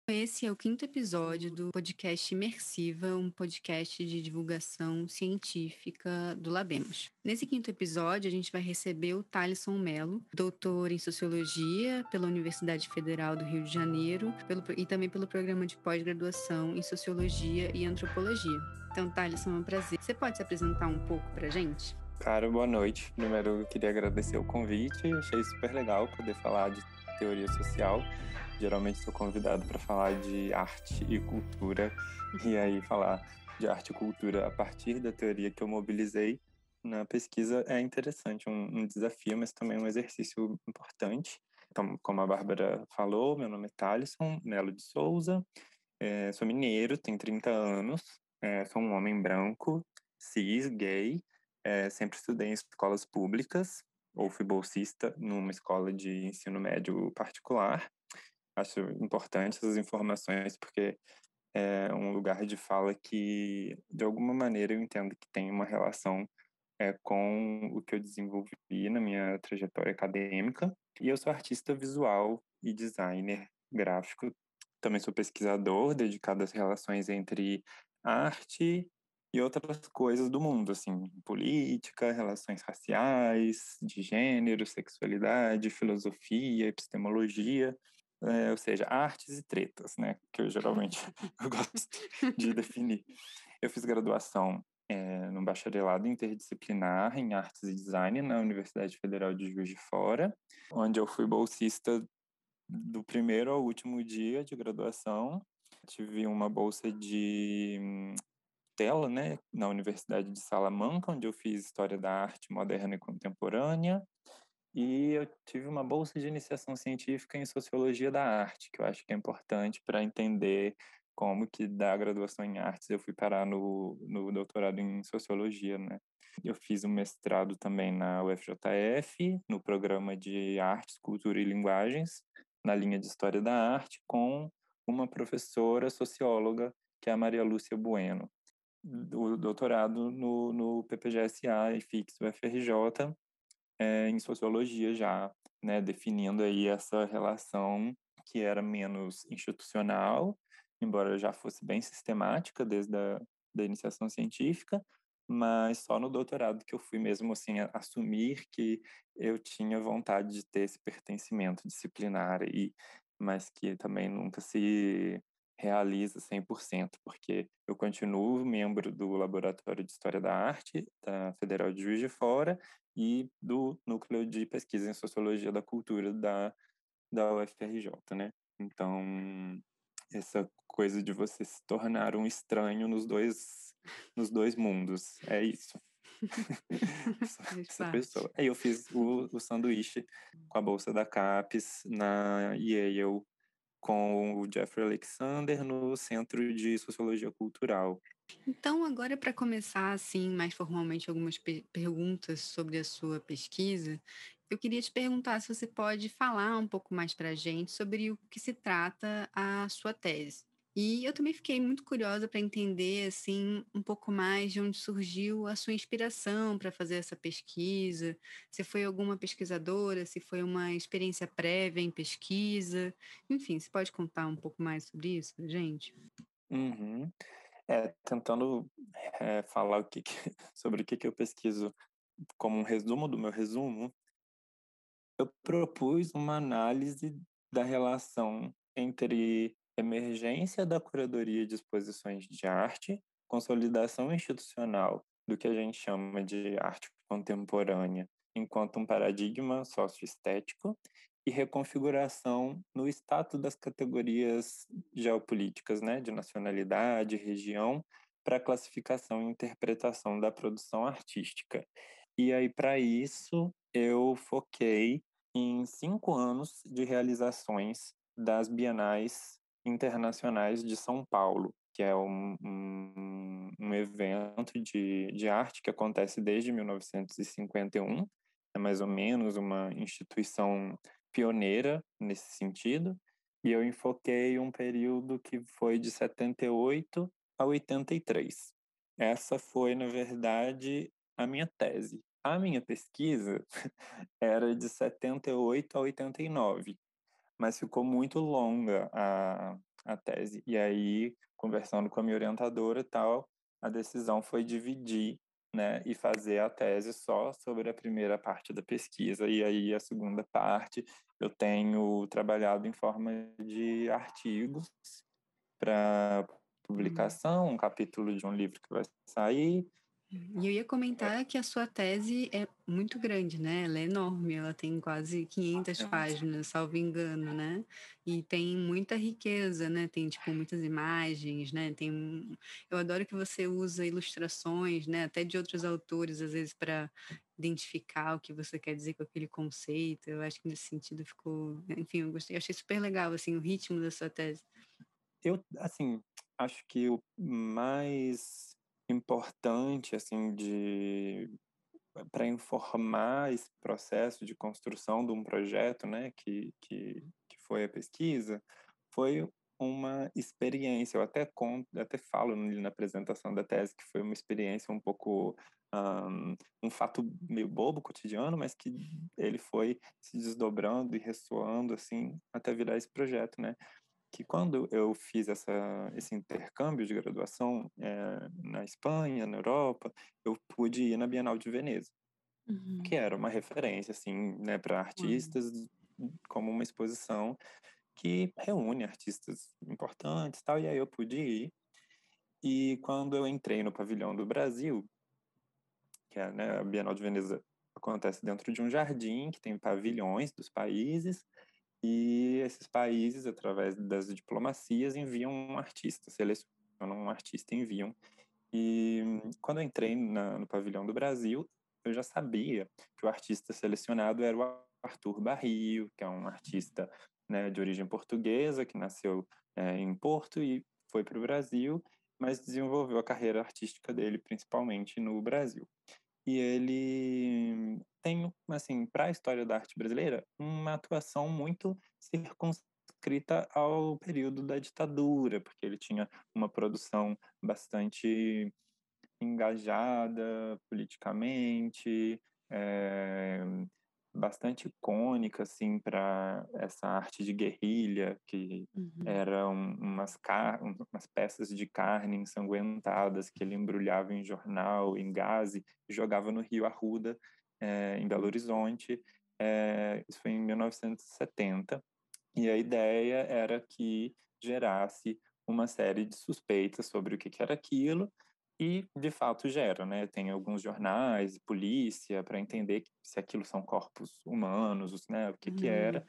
Esse é o quinto episódio do podcast Imersiva, um podcast de divulgação científica do Labemos. Nesse quinto episódio, a gente vai receber o Thalisson Mello, doutor em Sociologia pela Universidade Federal do Rio de Janeiro e também pelo programa de pós-graduação em Sociologia e Antropologia. Então, Thalisson, é um prazer. Você pode se apresentar um pouco pra gente? Cara, boa noite. Primeiro, eu queria agradecer o convite. Achei super legal poder falar de teoria social. Geralmente sou convidado para falar de arte e cultura, e aí falar de arte e cultura a partir da teoria que eu mobilizei na pesquisa é interessante, um desafio, mas também um exercício importante. Então, como a Bárbara falou, meu nome é Thalisson Melo de Souza, sou mineiro, tenho 30 anos, sou um homem branco, cis, gay, sempre estudei em escolas públicas, ou fui bolsista numa escola de ensino médio particular. Acho importante essas informações porque é um lugar de fala que, de alguma maneira, eu entendo que tem uma relação com o que eu desenvolvi na minha trajetória acadêmica. E eu sou artista visual e designer gráfico. Também sou pesquisador dedicado às relações entre arte e outras coisas do mundo, assim, política, relações raciais, de gênero, sexualidade, filosofia, epistemologia, ou seja, artes e tretas, né, que eu geralmente eu gosto de definir. Eu fiz graduação no bacharelado interdisciplinar em artes e design na Universidade Federal de Juiz de Fora, onde eu fui bolsista do primeiro ao último dia de graduação. Tive uma bolsa de tela, né, na Universidade de Salamanca, onde eu fiz História da Arte Moderna e Contemporânea, e eu tive uma bolsa de iniciação científica em Sociologia da Arte, que eu acho que é importante para entender como que da graduação em artes eu fui parar no doutorado em Sociologia, né. Eu fiz um mestrado também na UFJF, no programa de Artes, Cultura e Linguagens, na linha de História da Arte, com uma professora socióloga, que é a Maria Lúcia Bueno. O doutorado no PPGSA e FIX UFRJ, em sociologia já, né, definindo aí essa relação que era menos institucional, embora já fosse bem sistemática desde da iniciação científica, mas só no doutorado que eu fui mesmo assim assumir que eu tinha vontade de ter esse pertencimento disciplinar mas que também nunca se realiza 100%, porque eu continuo membro do Laboratório de História da Arte da Federal de Juiz de Fora e do Núcleo de Pesquisa em Sociologia da Cultura da UFRJ, né? Então, essa coisa de você se tornar um estranho nos dois mundos, é isso. Essa pessoa. Aí eu fiz o sanduíche com a bolsa da CAPES na Yale, com o Jeffrey Alexander no Centro de Sociologia Cultural. Então, agora para começar, assim, mais formalmente, algumas perguntas sobre a sua pesquisa, eu queria te perguntar se você pode falar um pouco mais para a gente sobre o que se trata a sua tese. E eu também fiquei muito curiosa para entender, assim, um pouco mais de onde surgiu a sua inspiração para fazer essa pesquisa, se foi alguma pesquisadora, se foi uma experiência prévia em pesquisa, enfim, você pode contar um pouco mais sobre isso para gente? Uhum. Tentando falar sobre o que eu pesquiso como um resumo do meu resumo, eu propus uma análise da relação entre emergência da curadoria de exposições de arte, consolidação institucional do que a gente chama de arte contemporânea, enquanto um paradigma socioestético, e reconfiguração no status das categorias geopolíticas, né, de nacionalidade, região, para classificação e interpretação da produção artística. E aí, para isso, eu foquei em 5 anos de realizações das Bienais Internacionais de São Paulo, que é um evento de arte que acontece desde 1951, é mais ou menos uma instituição pioneira nesse sentido, e eu enfoquei um período que foi de 78 a 83. Essa foi, na verdade, a minha tese. A minha pesquisa era de 78 a 89, mas ficou muito longa a tese. E aí, conversando com a minha orientadora e tal, a decisão foi dividir, né, e fazer a tese só sobre a primeira parte da pesquisa. E aí, a segunda parte, eu tenho trabalhado em forma de artigos para Hum. publicação, um capítulo de um livro que vai sair. E eu ia comentar que a sua tese é muito grande, né, ela é enorme, ela tem quase 500 É, páginas, salvo engano, né, e tem muita riqueza, né, tem, tipo, muitas imagens, né, eu adoro que você usa ilustrações, né, até de outros autores, às vezes, para identificar o que você quer dizer com aquele conceito, eu acho que nesse sentido ficou enfim, eu gostei, achei super legal, assim, o ritmo da sua tese. eu, assim, acho que o mais importante, assim, de para informar esse processo de construção de um projeto, né, que foi a pesquisa, foi uma experiência. Eu até conto, até falo na apresentação da tese que foi uma experiência um pouco um fato meio bobo, cotidiano, mas que ele foi se desdobrando e ressoando assim até virar esse projeto, né? Que quando eu fiz esse intercâmbio de graduação na Espanha, na Europa, eu pude ir na Bienal de Veneza, que Uhum. era uma referência assim, né, para Uau. artistas, como uma exposição que reúne artistas importantes, tal. E aí eu pude ir. E quando eu entrei no pavilhão do Brasil, que é, né, a Bienal de Veneza acontece dentro de um jardim que tem pavilhões dos países, e esses países, através das diplomacias, enviam um artista, selecionam um artista e enviam. E quando eu entrei no pavilhão do Brasil, eu já sabia que o artista selecionado era o Arthur Barrio, que é um artista, né, de origem portuguesa, que nasceu em Porto e foi para o Brasil, mas desenvolveu a carreira artística dele principalmente no Brasil. E ele tem, assim, para a história da arte brasileira, uma atuação muito circunscrita ao período da ditadura, porque ele tinha uma produção bastante engajada politicamente, é, bastante icônica assim para essa arte de guerrilha que Uhum. eram umas peças de carne ensanguentadas que ele embrulhava em jornal, em gaze e jogava no Rio Arruda, em Belo Horizonte. Isso foi em 1970 e a ideia era que gerasse uma série de suspeitas sobre o que era aquilo, e de fato gera, né? Tem alguns jornais, polícia, para entender se aquilo são corpos humanos, né? O que era. Uhum.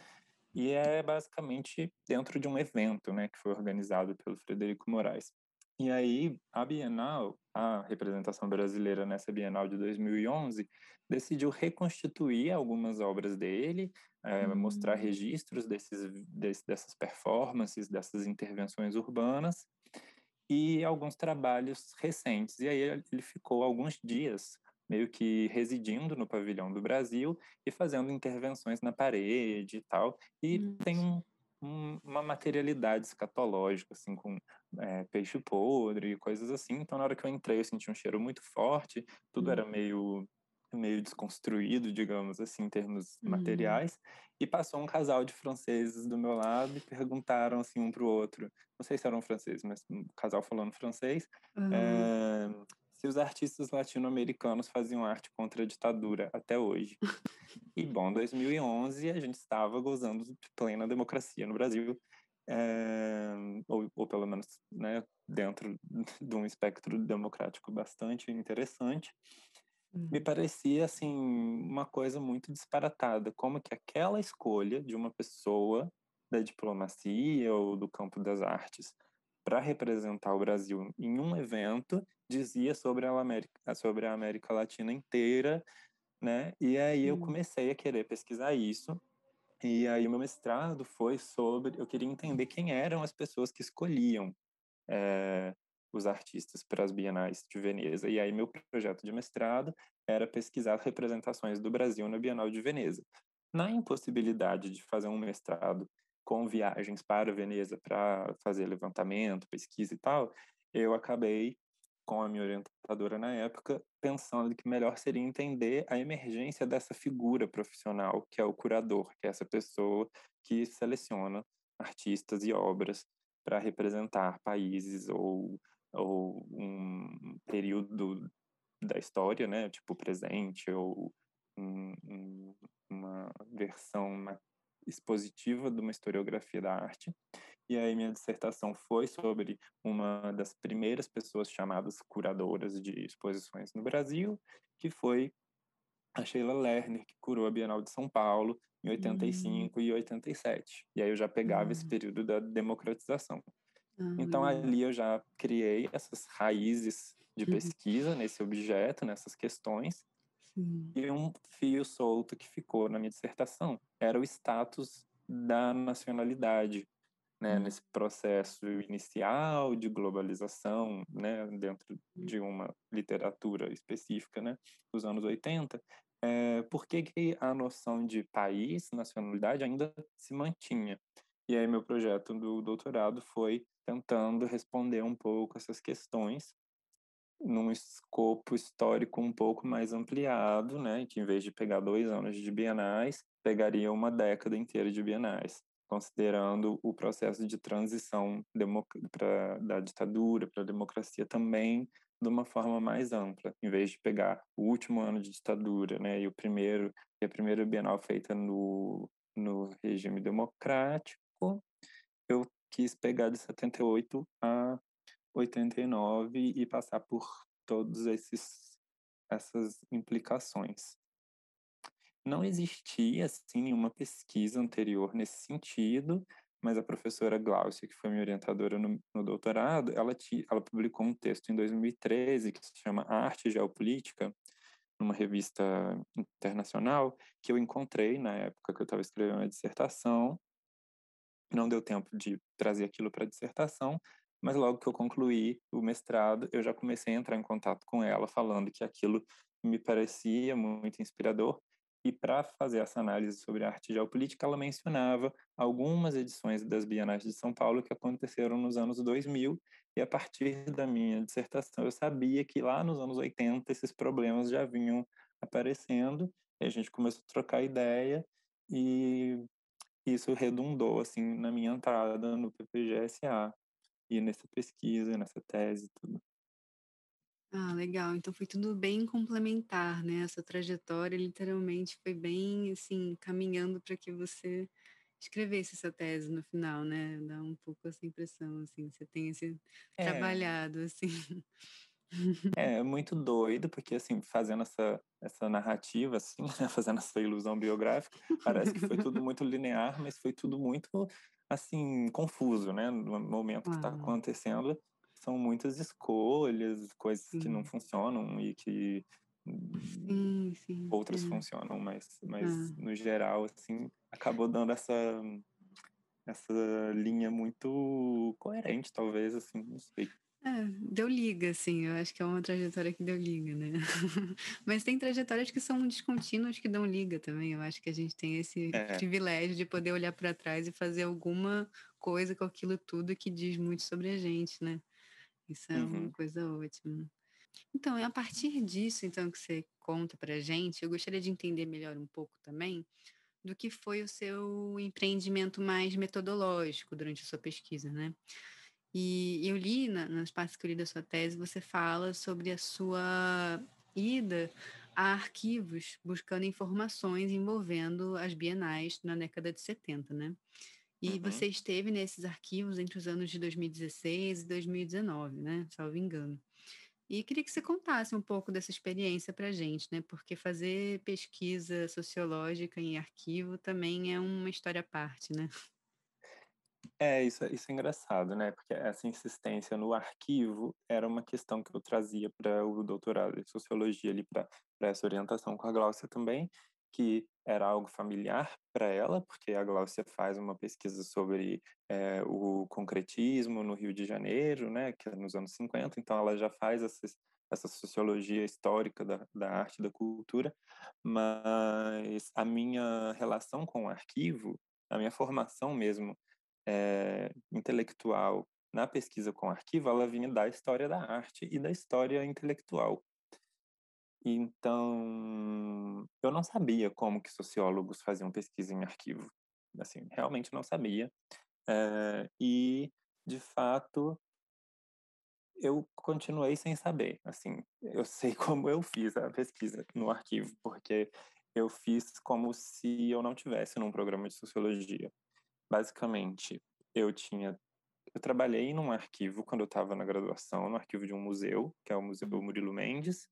E é basicamente dentro de um evento, né? Que foi organizado pelo Frederico Moraes. E aí, a Bienal, a representação brasileira nessa Bienal de 2011, decidiu reconstituir algumas obras dele, mostrar Hum. registros dessas performances, dessas intervenções urbanas e alguns trabalhos recentes. E aí ele ficou alguns dias meio que residindo no pavilhão do Brasil e fazendo intervenções na parede e tal. E tem Nossa. uma materialidade escatológica, assim, com peixe podre e coisas assim. Então, na hora que eu entrei, eu senti um cheiro muito forte, tudo Hum. era meio desconstruído, digamos assim, em termos Hum. materiais. E passou um casal de franceses do meu lado e perguntaram assim um para o outro, não sei se eram franceses, mas um casal falando francês, Aham. é, se os artistas latino-americanos faziam arte contra a ditadura até hoje. E, bom, 2011 a gente estava gozando de plena democracia no Brasil, ou pelo menos, né, dentro de um espectro democrático bastante interessante. Me Uhum. parecia, assim, uma coisa muito disparatada, como que aquela escolha de uma pessoa da diplomacia ou do campo das artes para representar o Brasil em um evento dizia sobre a América Latina inteira, né? E aí eu Hum. comecei a querer pesquisar isso. E aí o meu mestrado foi sobre, eu queria entender quem eram as pessoas que escolhiam é, os artistas para as bienais de Veneza. E aí meu projeto de mestrado era pesquisar representações do Brasil na Bienal de Veneza. Na impossibilidade de fazer um mestrado com viagens para Veneza para fazer levantamento, pesquisa e tal, eu acabei com a minha orientadora na época, pensando que melhor seria entender a emergência dessa figura profissional, que é o curador, que é essa pessoa que seleciona artistas e obras para representar países ou um período da história, né, tipo presente ou uma versão expositiva de uma historiografia da arte. E aí minha dissertação foi sobre uma das primeiras pessoas chamadas curadoras de exposições no Brasil, que foi a Sheila Lerner, que curou a Bienal de São Paulo em Hum, 85 e 87. E aí eu já pegava esse hum. período da democratização. Ah, Então legal. ali eu já criei essas raízes de pesquisa nesse objeto, nessas questões, Sim. e um fio solto que ficou na minha dissertação era o status da nacionalidade, né, Hum, nesse processo inicial de globalização, né, dentro de uma literatura específica, né, dos anos 80, por que que a noção de país, nacionalidade ainda se mantinha? E aí meu projeto do doutorado foi tentando responder um pouco essas questões num escopo histórico um pouco mais ampliado, né, que em vez de pegar 2 anos de bienais, pegaria uma década inteira de bienais, considerando o processo de transição da ditadura para a democracia também de uma forma mais ampla, em vez de pegar o último ano de ditadura, né, e a primeira bienal feita no regime democrático, eu quis pegar de 78 a 89 e passar por todos esses essas implicações. Não existia, assim, nenhuma pesquisa anterior nesse sentido, mas a professora Gláucia, que foi minha orientadora no doutorado, ela publicou um texto em 2013 que se chama Arte e Geopolítica, numa revista internacional, que eu encontrei na época que eu estava escrevendo a dissertação. Não deu tempo de trazer aquilo para a dissertação, mas logo que eu concluí o mestrado, eu já comecei a entrar em contato com ela, falando que aquilo me parecia muito inspirador. E para fazer essa análise sobre arte geopolítica, ela mencionava algumas edições das Bienais de São Paulo que aconteceram nos anos 2000, e a partir da minha dissertação eu sabia que lá nos anos 80 esses problemas já vinham aparecendo, e a gente começou a trocar ideia, e isso redundou, assim, na minha entrada no PPG-SA e nessa pesquisa, nessa tese, tudo. Ah, legal. Então foi tudo bem complementar, né, essa trajetória literalmente foi bem, assim, caminhando para que você escrevesse essa tese no final, né, dá um pouco essa impressão, assim, você tem esse É, trabalhado, assim. é muito doido, porque, assim, fazendo essa narrativa, assim, né, fazendo essa ilusão biográfica, parece que foi tudo muito linear, mas foi tudo muito, assim, confuso, né? No momento que está Claro, acontecendo, são muitas escolhas, coisas que não sim. funcionam e que hum, Sim, sim. outras É. funcionam, mas Ah. no geral, assim, acabou dando essa linha muito coerente, talvez, assim, não sei. É, deu liga, assim, eu acho que é uma trajetória que deu liga, né. Mas tem trajetórias que são descontínuas que dão liga também, eu acho que a gente tem esse É, privilégio de poder olhar para trás e fazer alguma coisa com aquilo tudo que diz muito sobre a gente, né. Isso é uma uhum, coisa ótima. Então, é a partir disso, então, que você conta pra gente, eu gostaria de entender melhor um pouco também, do que foi o seu empreendimento mais metodológico durante a sua pesquisa, né. E eu li nas partes que eu li da sua tese, você fala sobre a sua ida a arquivos buscando informações envolvendo as bienais na década de 70, né. E uhum. você esteve nesses arquivos entre os anos de 2016 e 2019, né, salvo engano. E queria que você contasse um pouco dessa experiência pra gente, né, porque fazer pesquisa sociológica em arquivo também é uma história à parte, né. É, isso é engraçado, né, porque essa insistência no arquivo era uma questão que eu trazia para o doutorado de sociologia ali, para essa orientação com a Gláucia também, que era algo familiar para ela, porque a Gláucia faz uma pesquisa sobre, o concretismo no Rio de Janeiro, né, que é nos anos 50, então ela já faz essa sociologia histórica da arte e da cultura, mas a minha relação com o arquivo, a minha formação mesmo intelectual na pesquisa com arquivo, ela vinha da história da arte e da história intelectual. Então, eu não sabia como que sociólogos faziam pesquisa em arquivo. Assim, realmente não sabia. E, de fato, eu continuei sem saber. Assim, eu sei como eu fiz a pesquisa no arquivo, porque eu fiz como se eu não tivesse num programa de sociologia. Basicamente, eu tinha eu trabalhei num arquivo quando eu estava na graduação, no arquivo de um museu, que é o Museu Uhum. Murilo Mendes,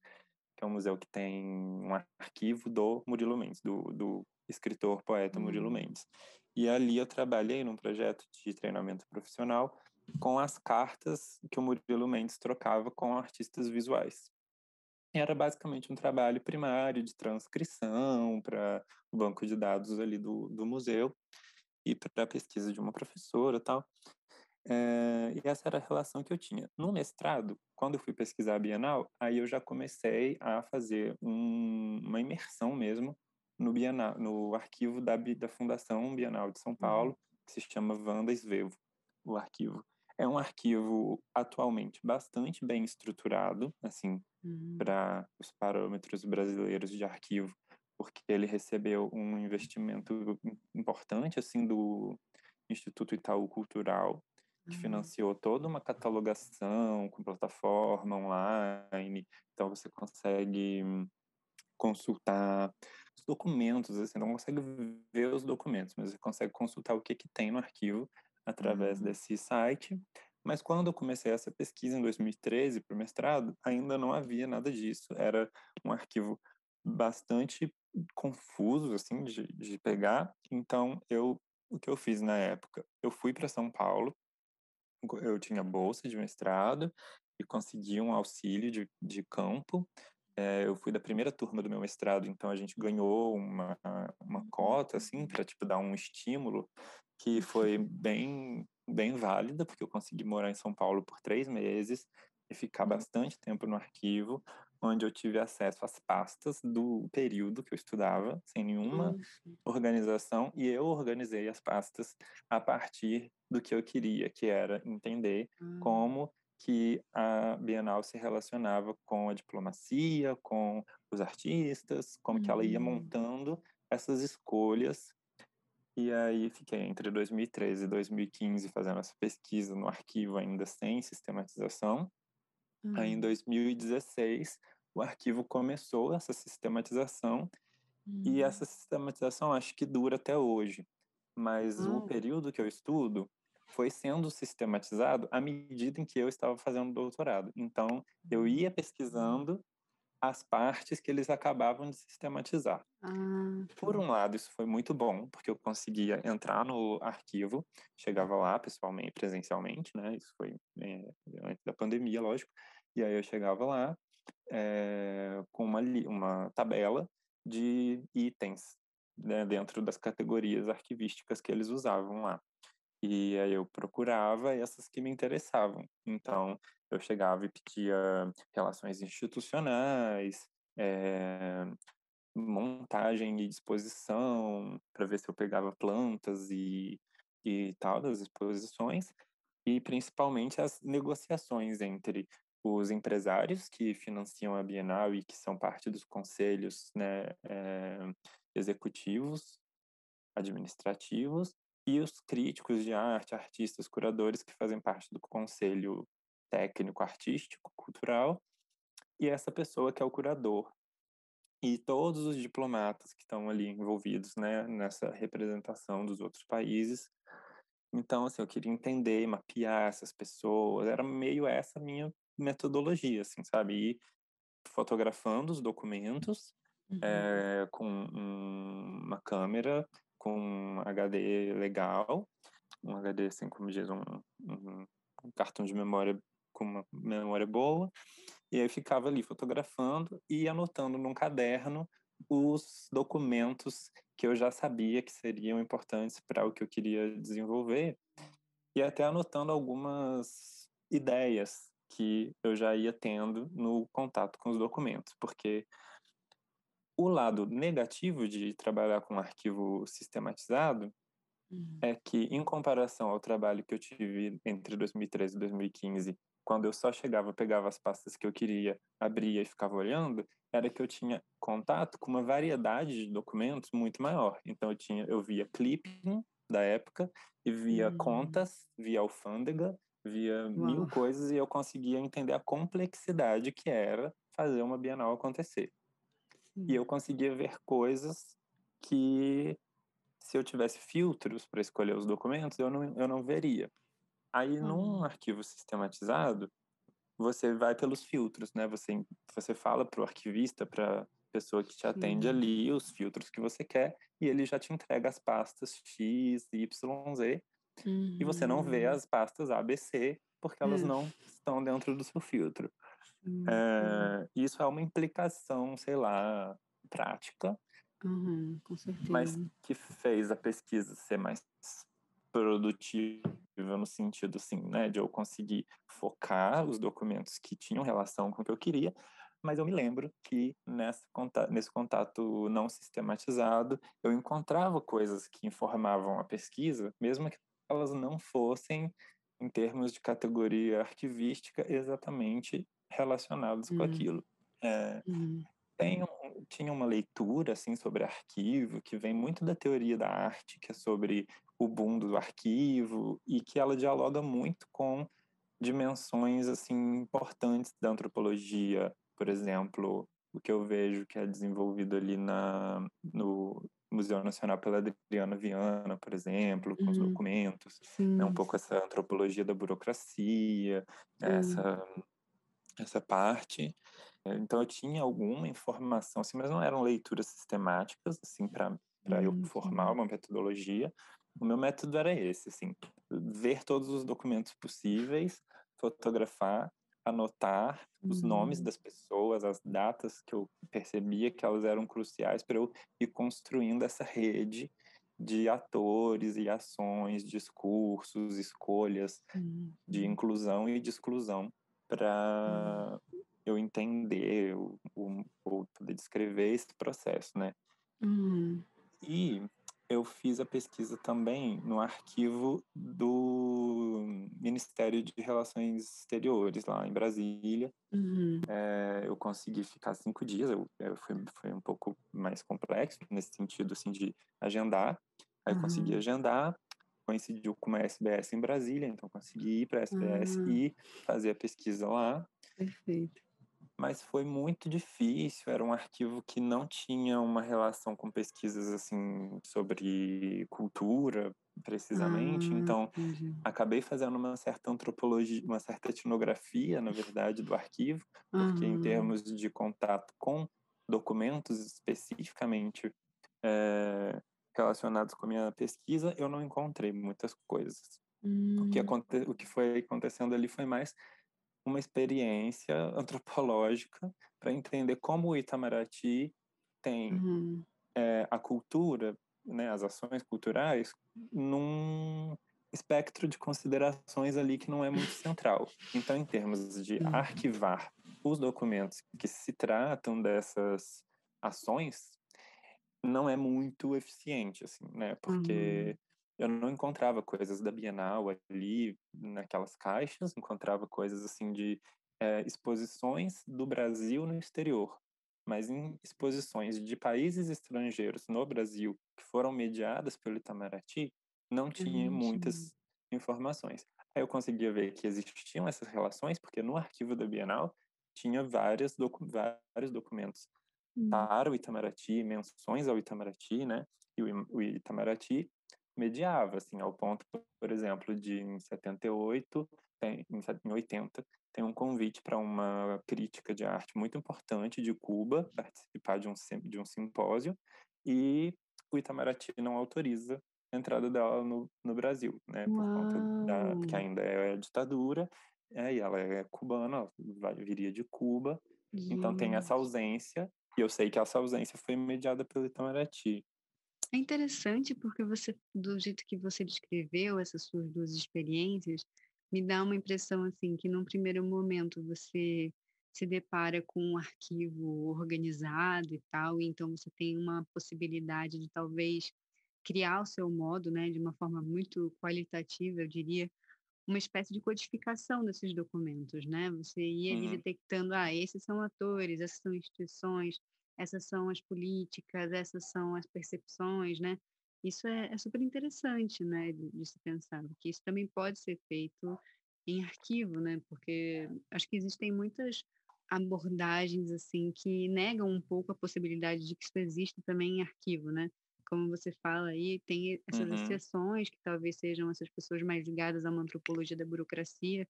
que é um museu que tem um arquivo do Murilo Mendes, do escritor, poeta Murilo Hum. Mendes. E ali eu trabalhei num projeto de treinamento profissional com as cartas que o Murilo Mendes trocava com artistas visuais. E era basicamente um trabalho primário de transcrição para o banco de dados ali do museu e para a pesquisa de uma professora e tal. E essa era a relação que eu tinha. No mestrado, quando eu fui pesquisar a Bienal, aí eu já comecei a fazer uma imersão mesmo no Bienal, no arquivo da Fundação Bienal de São Uhum. Paulo, que se chama Wanda Svevo, o arquivo. É um arquivo atualmente bastante bem estruturado, assim, Uhum. para os parâmetros brasileiros de arquivo, porque ele recebeu um investimento importante, assim, do Instituto Itaú Cultural, que Ah. financiou toda uma catalogação com plataforma online, então você consegue consultar os documentos, assim, não consegue ver os documentos, mas você consegue consultar o que que tem no arquivo através Ah. desse site. Mas quando eu comecei essa pesquisa em 2013 para o mestrado, ainda não havia nada disso. Era um arquivo bastante confuso, assim, de pegar. Então, o que eu fiz na época? Eu fui para São Paulo, eu tinha bolsa de mestrado e consegui um auxílio de campo. Eu fui da primeira turma do meu mestrado, então a gente ganhou uma cota, assim, para tipo, dar um estímulo, que foi bem válida, porque eu consegui morar em São Paulo por 3 meses e ficar bastante tempo no arquivo, onde eu tive acesso às pastas do período que eu estudava, sem nenhuma Nossa. organização, e eu organizei as pastas a partir do que eu queria, que era entender Ah. como que a Bienal se relacionava com a diplomacia, com os artistas, como que ela ia Uhum. montando essas escolhas. E aí fiquei entre 2013 e 2015 fazendo essa pesquisa no arquivo ainda sem sistematização. Aí em Hum. 2016 o arquivo começou essa sistematização e essa Hum. sistematização acho que dura até hoje, mas o Ah. período que eu estudo foi sendo sistematizado à medida em que eu estava fazendo doutorado. Então, eu ia pesquisando as partes que eles acabavam de sistematizar. Ah, tá. Por um lado, isso foi muito bom, porque eu conseguia entrar no arquivo, chegava lá pessoalmente, presencialmente, né? Isso foi antes da pandemia, lógico. E aí eu chegava lá, com uma tabela de itens, né, dentro das categorias arquivísticas que eles usavam lá. E aí eu procurava essas que me interessavam. Então, eu chegava e pedia relações institucionais, montagem e disposição, para ver se eu pegava plantas e tal das exposições, e principalmente as negociações entre os empresários que financiam a Bienal e que são parte dos conselhos, né, executivos, administrativos, e os críticos de arte, artistas, curadores que fazem parte do conselho técnico, artístico, cultural, e essa pessoa que é o curador. E todos os diplomatas que estão ali envolvidos, né, nessa representação dos outros países. Então, assim, eu queria entender, mapear essas pessoas, era meio essa minha metodologia, assim, sabe? Ir fotografando os documentos Uhum. com uma câmera, com um HD legal, um HD, assim, como diz, um cartão de memória com uma memória boa, e aí ficava ali fotografando e anotando num caderno os documentos que eu já sabia que seriam importantes para o que eu queria desenvolver, e até anotando algumas ideias que eu já ia tendo no contato com os documentos, porque o lado negativo de trabalhar com um arquivo sistematizado Hum, é que, em comparação ao trabalho que eu tive entre 2013 e 2015, quando eu só chegava, pegava as pastas que eu queria, abria e ficava olhando, era que eu tinha contato com uma variedade de documentos muito maior. Então eu via clipping da época e via hum. contas, via alfândega, via mil Uau! coisas e eu conseguia entender a complexidade que era fazer uma Bienal acontecer. E Sim. eu conseguia ver coisas que, se eu tivesse filtros para escolher os documentos, eu não veria. Aí, num Hum, arquivo sistematizado, você vai pelos filtros, né? Você fala para o arquivista, para a pessoa que te atende sim. ali, os filtros que você quer, e ele já te entrega as pastas X, Y, Z, e você não vê Uhum. as pastas A, B, C, porque elas É, não estão dentro do seu filtro. sim, sim. Isso é uma implicação, sei lá, prática, Aham, com mas certeza. que fez a pesquisa ser mais produtiva no sentido, assim, né, de eu conseguir focar os documentos que tinham relação com o que eu queria, mas eu me lembro que nesse contato não sistematizado, eu encontrava coisas que informavam a pesquisa, mesmo que elas não fossem, em termos de categoria arquivística, exatamente relacionadas com Hum, aquilo. É, uhum, tinha uma leitura assim sobre arquivo que vem muito da teoria da arte, que é sobre o boom do arquivo e que ela dialoga muito com dimensões assim importantes da antropologia, por exemplo, o que eu vejo que é desenvolvido ali no Museu Nacional pela Adriana Viana, por exemplo, com os uhum. documentos, né, um Sim, pouco essa antropologia da burocracia, né, sim. essa parte. Então eu tinha alguma informação, assim, mas não eram leituras sistemáticas, assim, para eu formar Sim. uma metodologia. O meu método era esse, assim, ver todos os documentos possíveis, fotografar, anotar os nomes Uhum, das pessoas, as datas que eu percebia que elas eram cruciais para eu ir construindo essa rede de atores e ações, discursos, escolhas de uhum, inclusão e de exclusão uhum, para eu entender ou poder descrever esse processo, né? uhum, E eu fiz a pesquisa também no arquivo do Ministério de Relações Exteriores, lá em Brasília. uhum. Eu consegui ficar 5 dias, foi um pouco mais complexo nesse sentido, assim, de agendar. Aí eu consegui Aham. agendar, coincidiu com uma SBS em Brasília, então consegui ir para a SBS Ah, e fazer a pesquisa lá, perfeito. mas foi muito difícil, era um arquivo que não tinha uma relação com pesquisas assim sobre cultura, precisamente, Ah, então entendi. acabei fazendo uma certa antropologia, uma certa etnografia, na verdade, do arquivo, porque em Aham. termos de contato com documentos especificamente eh, relacionados com a minha pesquisa, eu não encontrei muitas coisas. Hum, O que foi acontecendo ali foi mais uma experiência antropológica para entender como o Itamaraty tem aham. a cultura, né, as ações culturais, num espectro de considerações ali que não é muito central. Então, em termos de Sim. arquivar os documentos que se tratam dessas ações, não é muito eficiente, assim, né? Aham. Porque eu não encontrava coisas da Bienal ali naquelas caixas, encontrava coisas assim de exposições do Brasil no exterior, mas em exposições de países estrangeiros no Brasil que foram mediadas pelo Itamaraty, não tinha Entendi. muitas informações. Aí eu conseguia ver que existiam essas relações, porque no arquivo da Bienal tinha vários documentos Hum. para o Itamaraty, menções ao Itamaraty, né? E o Itamaraty mediava, assim, ao ponto, por exemplo, de em 78, em 80, tem um convite para uma crítica de arte muito importante de Cuba, participar de um simpósio, e o Itamaraty não autoriza a entrada dela no Brasil, né? Por conta porque Uau! ainda é a ditadura, e ela é cubana, ela viria de Cuba, então tem essa Gente. ausência, e eu sei que essa ausência foi mediada pelo Itamaraty. É interessante porque você, do jeito que você descreveu essas suas 2 experiências, me dá uma impressão, assim, que num primeiro momento você se depara com um arquivo organizado e tal, e então você tem uma possibilidade de talvez criar o seu modo, né, de uma forma muito qualitativa, eu diria, uma espécie de codificação desses documentos, né, você ia ali Uhum. detectando: "Ah, esses são atores, essas são instituições, essas são as políticas, essas são as percepções", né. Isso é super interessante, né, de se pensar, porque isso também pode ser feito em arquivo, né, porque acho que existem muitas abordagens, assim, que negam um pouco a possibilidade de que isso exista também em arquivo, né. Como você fala aí, tem essas Uhum. exceções que talvez sejam essas pessoas mais ligadas a uma antropologia da burocracia,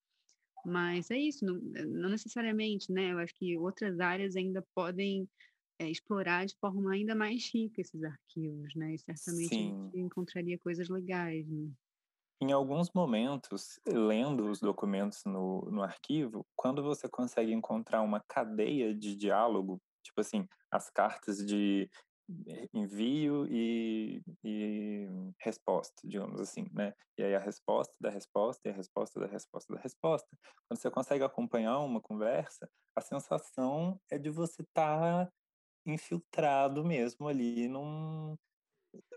mas é isso, não necessariamente, né, eu acho que outras áreas ainda podem, explorar de forma ainda mais rica esses arquivos, né, e certamente a gente Sim. encontraria coisas legais, né. Em alguns momentos, lendo os documentos no arquivo, quando você consegue encontrar uma cadeia de diálogo, tipo assim, as cartas de envio e resposta, digamos assim, né? E aí a resposta da resposta e a resposta da resposta da resposta. Quando você consegue acompanhar uma conversa, a sensação é de você estar infiltrado mesmo ali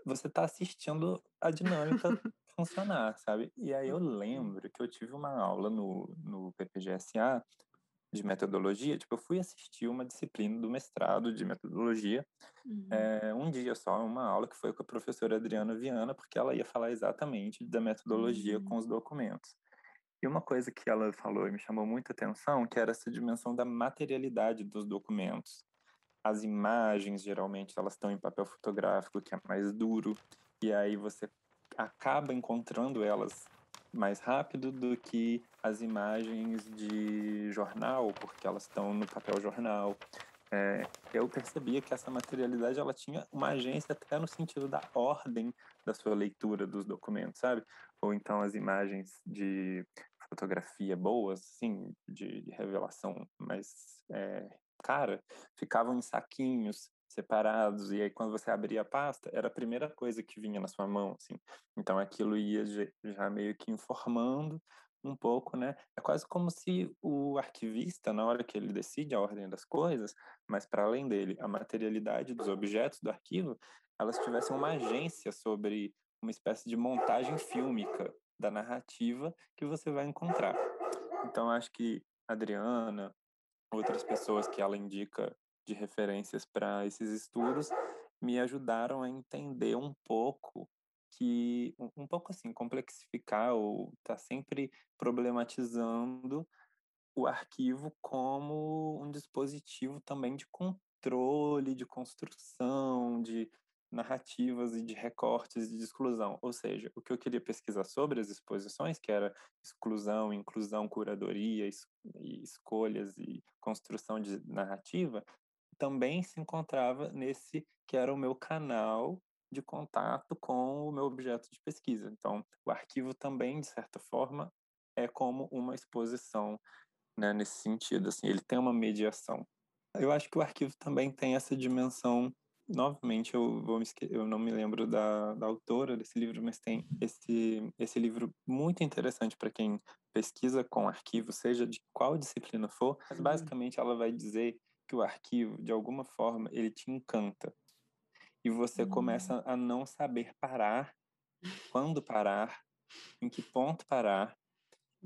você tá assistindo a dinâmica funcionar, sabe. E aí eu Sim. lembro que eu tive uma aula no PPG-SA de metodologia, tipo, eu fui assistir uma disciplina do mestrado de metodologia, Uhum. um dia só, uma aula que foi com a professora Adriana Viana, porque ela ia falar exatamente da metodologia com Hum. os documentos. E uma coisa que ela falou e me chamou muita atenção, que era essa dimensão da materialidade dos documentos. As imagens, geralmente, elas estão em papel fotográfico, que é mais duro, e aí você acaba encontrando elas mais rápido do que as imagens de jornal, porque elas estão no papel jornal. Eu percebia que essa materialidade ela tinha uma agência até no sentido da ordem da sua leitura dos documentos, sabe? Ou então as imagens de fotografia boas, assim, de revelação mais cara, ficavam em saquinhos separados, e aí quando você abria a pasta, era a primeira coisa que vinha na sua mão, assim. Então aquilo ia já meio que informando um pouco, né? É quase como se o arquivista, na hora que ele decide a ordem das coisas, mas para além dele, a materialidade dos objetos do arquivo, elas tivessem uma agência sobre uma espécie de montagem fílmica da narrativa que você vai encontrar. Então, acho que a Adriana, outras pessoas que ela indica de referências para esses estudos, me ajudaram a entender um pouco um pouco assim, complexificar ou tá sempre problematizando o arquivo como um dispositivo também de controle, de construção, de narrativas e de recortes e de exclusão. Ou seja, o que eu queria pesquisar sobre as exposições, que era exclusão, inclusão, curadoria, e escolhas e construção de narrativa, também se encontrava nesse que era o meu canal de contato com o meu objeto de pesquisa. Então, o arquivo também, de certa forma, é como uma exposição, né, nesse sentido, assim, ele tem uma mediação. Eu acho que o arquivo também tem essa dimensão, novamente, eu não me lembro da autora desse livro, mas tem esse livro muito interessante para quem pesquisa com arquivo, seja de qual disciplina for, mas Uhum. basicamente ela vai dizer que o arquivo, de alguma forma, ele te encanta, e você Hum. começa a não saber parar, quando parar, em que ponto parar.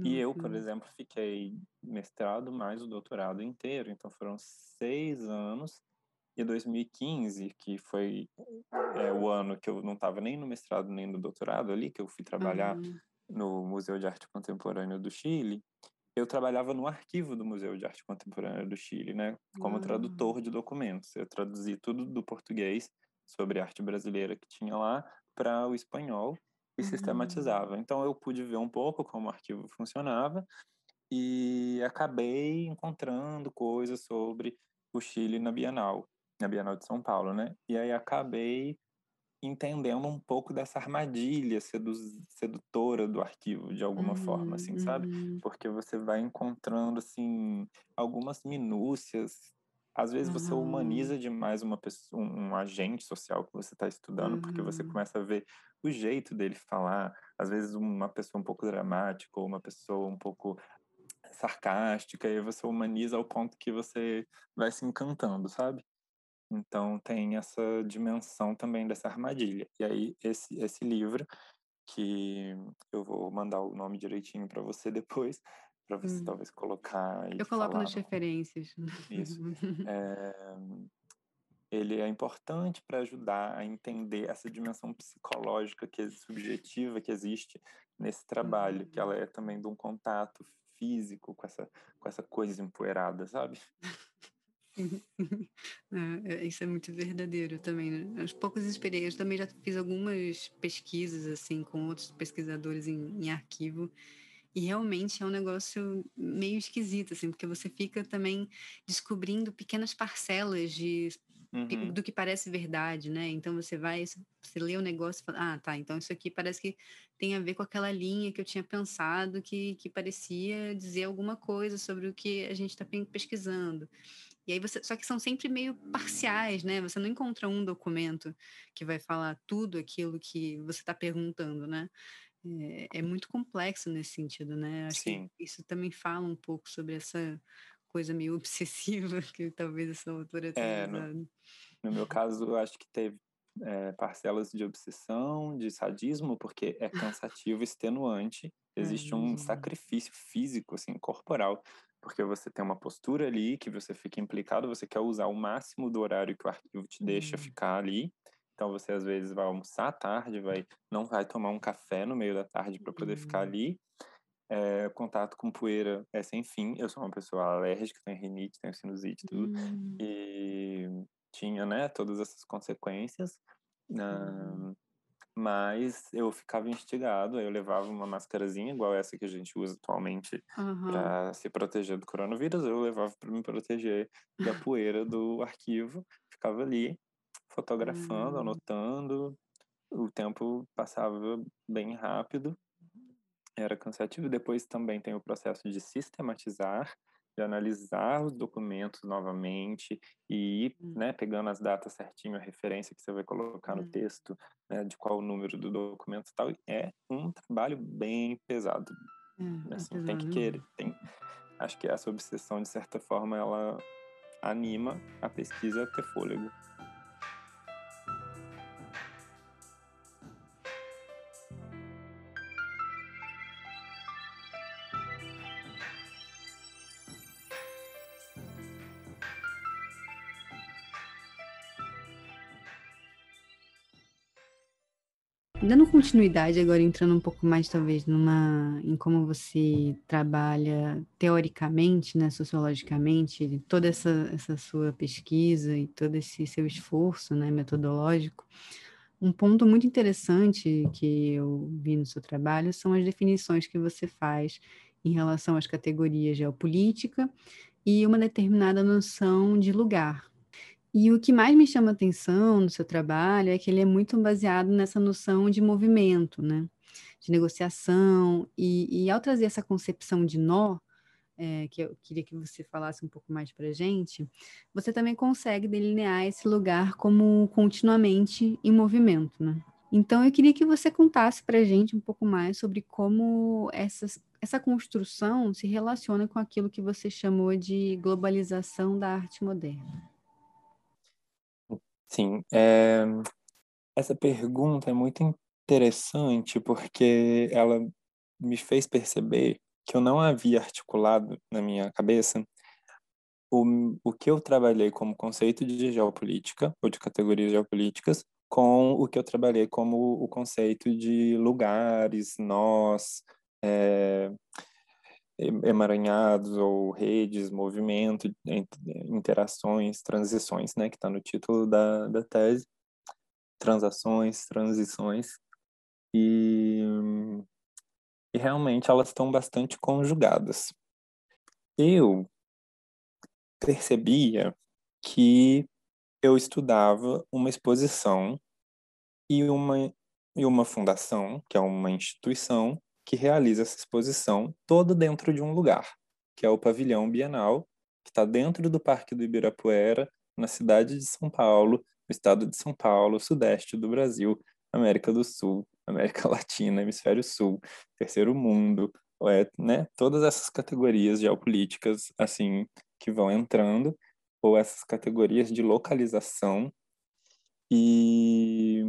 E eu, Nossa. por exemplo, fiquei mestrado mais o doutorado inteiro, então foram 6 anos. E 2015, que foi o ano que eu não estava nem no mestrado nem no doutorado ali, que eu fui trabalhar Aham. no Museu de Arte Contemporânea do Chile, eu trabalhava no arquivo do Museu de Arte Contemporânea do Chile, né, como Uau. tradutor de documentos. Eu traduzi tudo do português sobre arte brasileira que tinha lá para o espanhol e Uhum. sistematizava. Então eu pude ver um pouco como o arquivo funcionava e acabei encontrando coisas sobre o Chile na Bienal de São Paulo, né? E aí acabei entendendo um pouco dessa armadilha sedutora do arquivo, de alguma forma, Uhum, assim, sabe? uhum. Porque você vai encontrando, assim, algumas minúcias. Às vezes você Aham, humaniza demais uma pessoa, um agente social que você está estudando, porque você aham. começa a ver o jeito dele falar. Às vezes uma pessoa um pouco dramática ou uma pessoa um pouco sarcástica, e você humaniza ao ponto que você vai se encantando, sabe? Então tem essa dimensão também dessa armadilha. E aí esse livro, que eu vou mandar o nome direitinho para você depois, para você Hum. talvez colocar e Eu coloco falar nas no referências. isso. Ele é importante para ajudar a entender essa dimensão psicológica subjetiva que existe nesse trabalho, que ela é também de um contato físico com essa coisa empoeirada, sabe? Sim, sim. Isso é muito verdadeiro também, né. Aos poucos eu também já fiz algumas pesquisas, assim, com outros pesquisadores em arquivo, e realmente é um negócio meio esquisito, assim, porque você fica também descobrindo pequenas parcelas Uhum, do que parece verdade, né. Então você lê o negócio e fala: "Ah, tá, então isso aqui parece que tem a ver com aquela linha que eu tinha pensado que parecia dizer alguma coisa sobre o que a gente está pesquisando". E aí só que são sempre meio parciais, né, você não encontra um documento que vai falar tudo aquilo que você está perguntando, né. É muito complexo nesse sentido, né, acho que sim. isso também fala um pouco sobre essa coisa meio obsessiva que talvez essa autora tenha É, usado. no meu caso, eu acho que teve, parcelas de obsessão, de sadismo, porque é cansativo, extenuante, existe um Imagino. sacrifício físico, assim, corporal, porque você tem uma postura ali que você fica implicado, você quer usar o máximo do horário que o arquivo te deixa Hum, ficar ali, então você às vezes vai almoçar à tarde, não vai tomar um café no meio da tarde para poder ficar hum, ali, contato com poeira é sem fim, eu sou uma pessoa alérgica, tenho rinite, tenho sinusite, tudo, hum, e tinha, né, todas essas consequências, hum. hã, mas eu ficava instigado, aí eu levava uma mascarazinha igual essa que a gente usa atualmente Aham. para se proteger do coronavírus, eu levava para me proteger da poeira do arquivo, ficava ali fotografando, Hum. anotando, o tempo passava bem rápido, era cansativo. Depois também tem o processo de sistematizar, de analisar os documentos novamente e ir, Hum, né, pegando as datas certinho, a referência que você vai colocar no hum. texto, né, de qual o número do documento e tal. E é um trabalho bem pesado. É Assim, tem que pesado querer, mesmo. acho que essa obsessão, de certa forma, ela anima a pesquisa a ter fôlego. Dando continuidade agora entrando um pouco mais talvez em como você trabalha teoricamente, né, sociologicamente, toda essa sua pesquisa e todo esse seu esforço, né, metodológico, um ponto muito interessante que eu vi no seu trabalho são as definições que você faz em relação às categorias geopolítica e uma determinada noção de lugar. E o que mais me chama atenção no seu trabalho é que ele é muito baseado nessa noção de movimento, né, de negociação, e ao trazer essa concepção de nó, que eu queria que você falasse um pouco mais pra gente, você também consegue delinear esse lugar como continuamente em movimento, né. Então eu queria que você contasse pra gente um pouco mais sobre como essa construção se relaciona com aquilo que você chamou de globalização da arte moderna. Sim, essa pergunta é muito interessante porque ela me fez perceber que eu não havia articulado na minha cabeça o que eu trabalhei como conceito de geopolítica, ou de categorias geopolíticas, com o que eu trabalhei como o conceito de lugares, nós, é, emaranhados ou redes, movimento, interações, transições, né, que está no título da tese, transações, transições, e, e realmente elas estão bastante conjugadas. Eu percebia que eu estudava uma exposição e uma fundação, que é uma instituição, que realiza essa exposição toda dentro de um lugar, que é o Pavilhão Bienal, que está dentro do Parque do Ibirapuera, na cidade de São Paulo, no estado de São Paulo, sudeste do Brasil, América do Sul, América Latina, Hemisfério Sul, Terceiro Mundo, né? Todas essas categorias geopolíticas, assim, que vão entrando. ou essas categorias de localização, e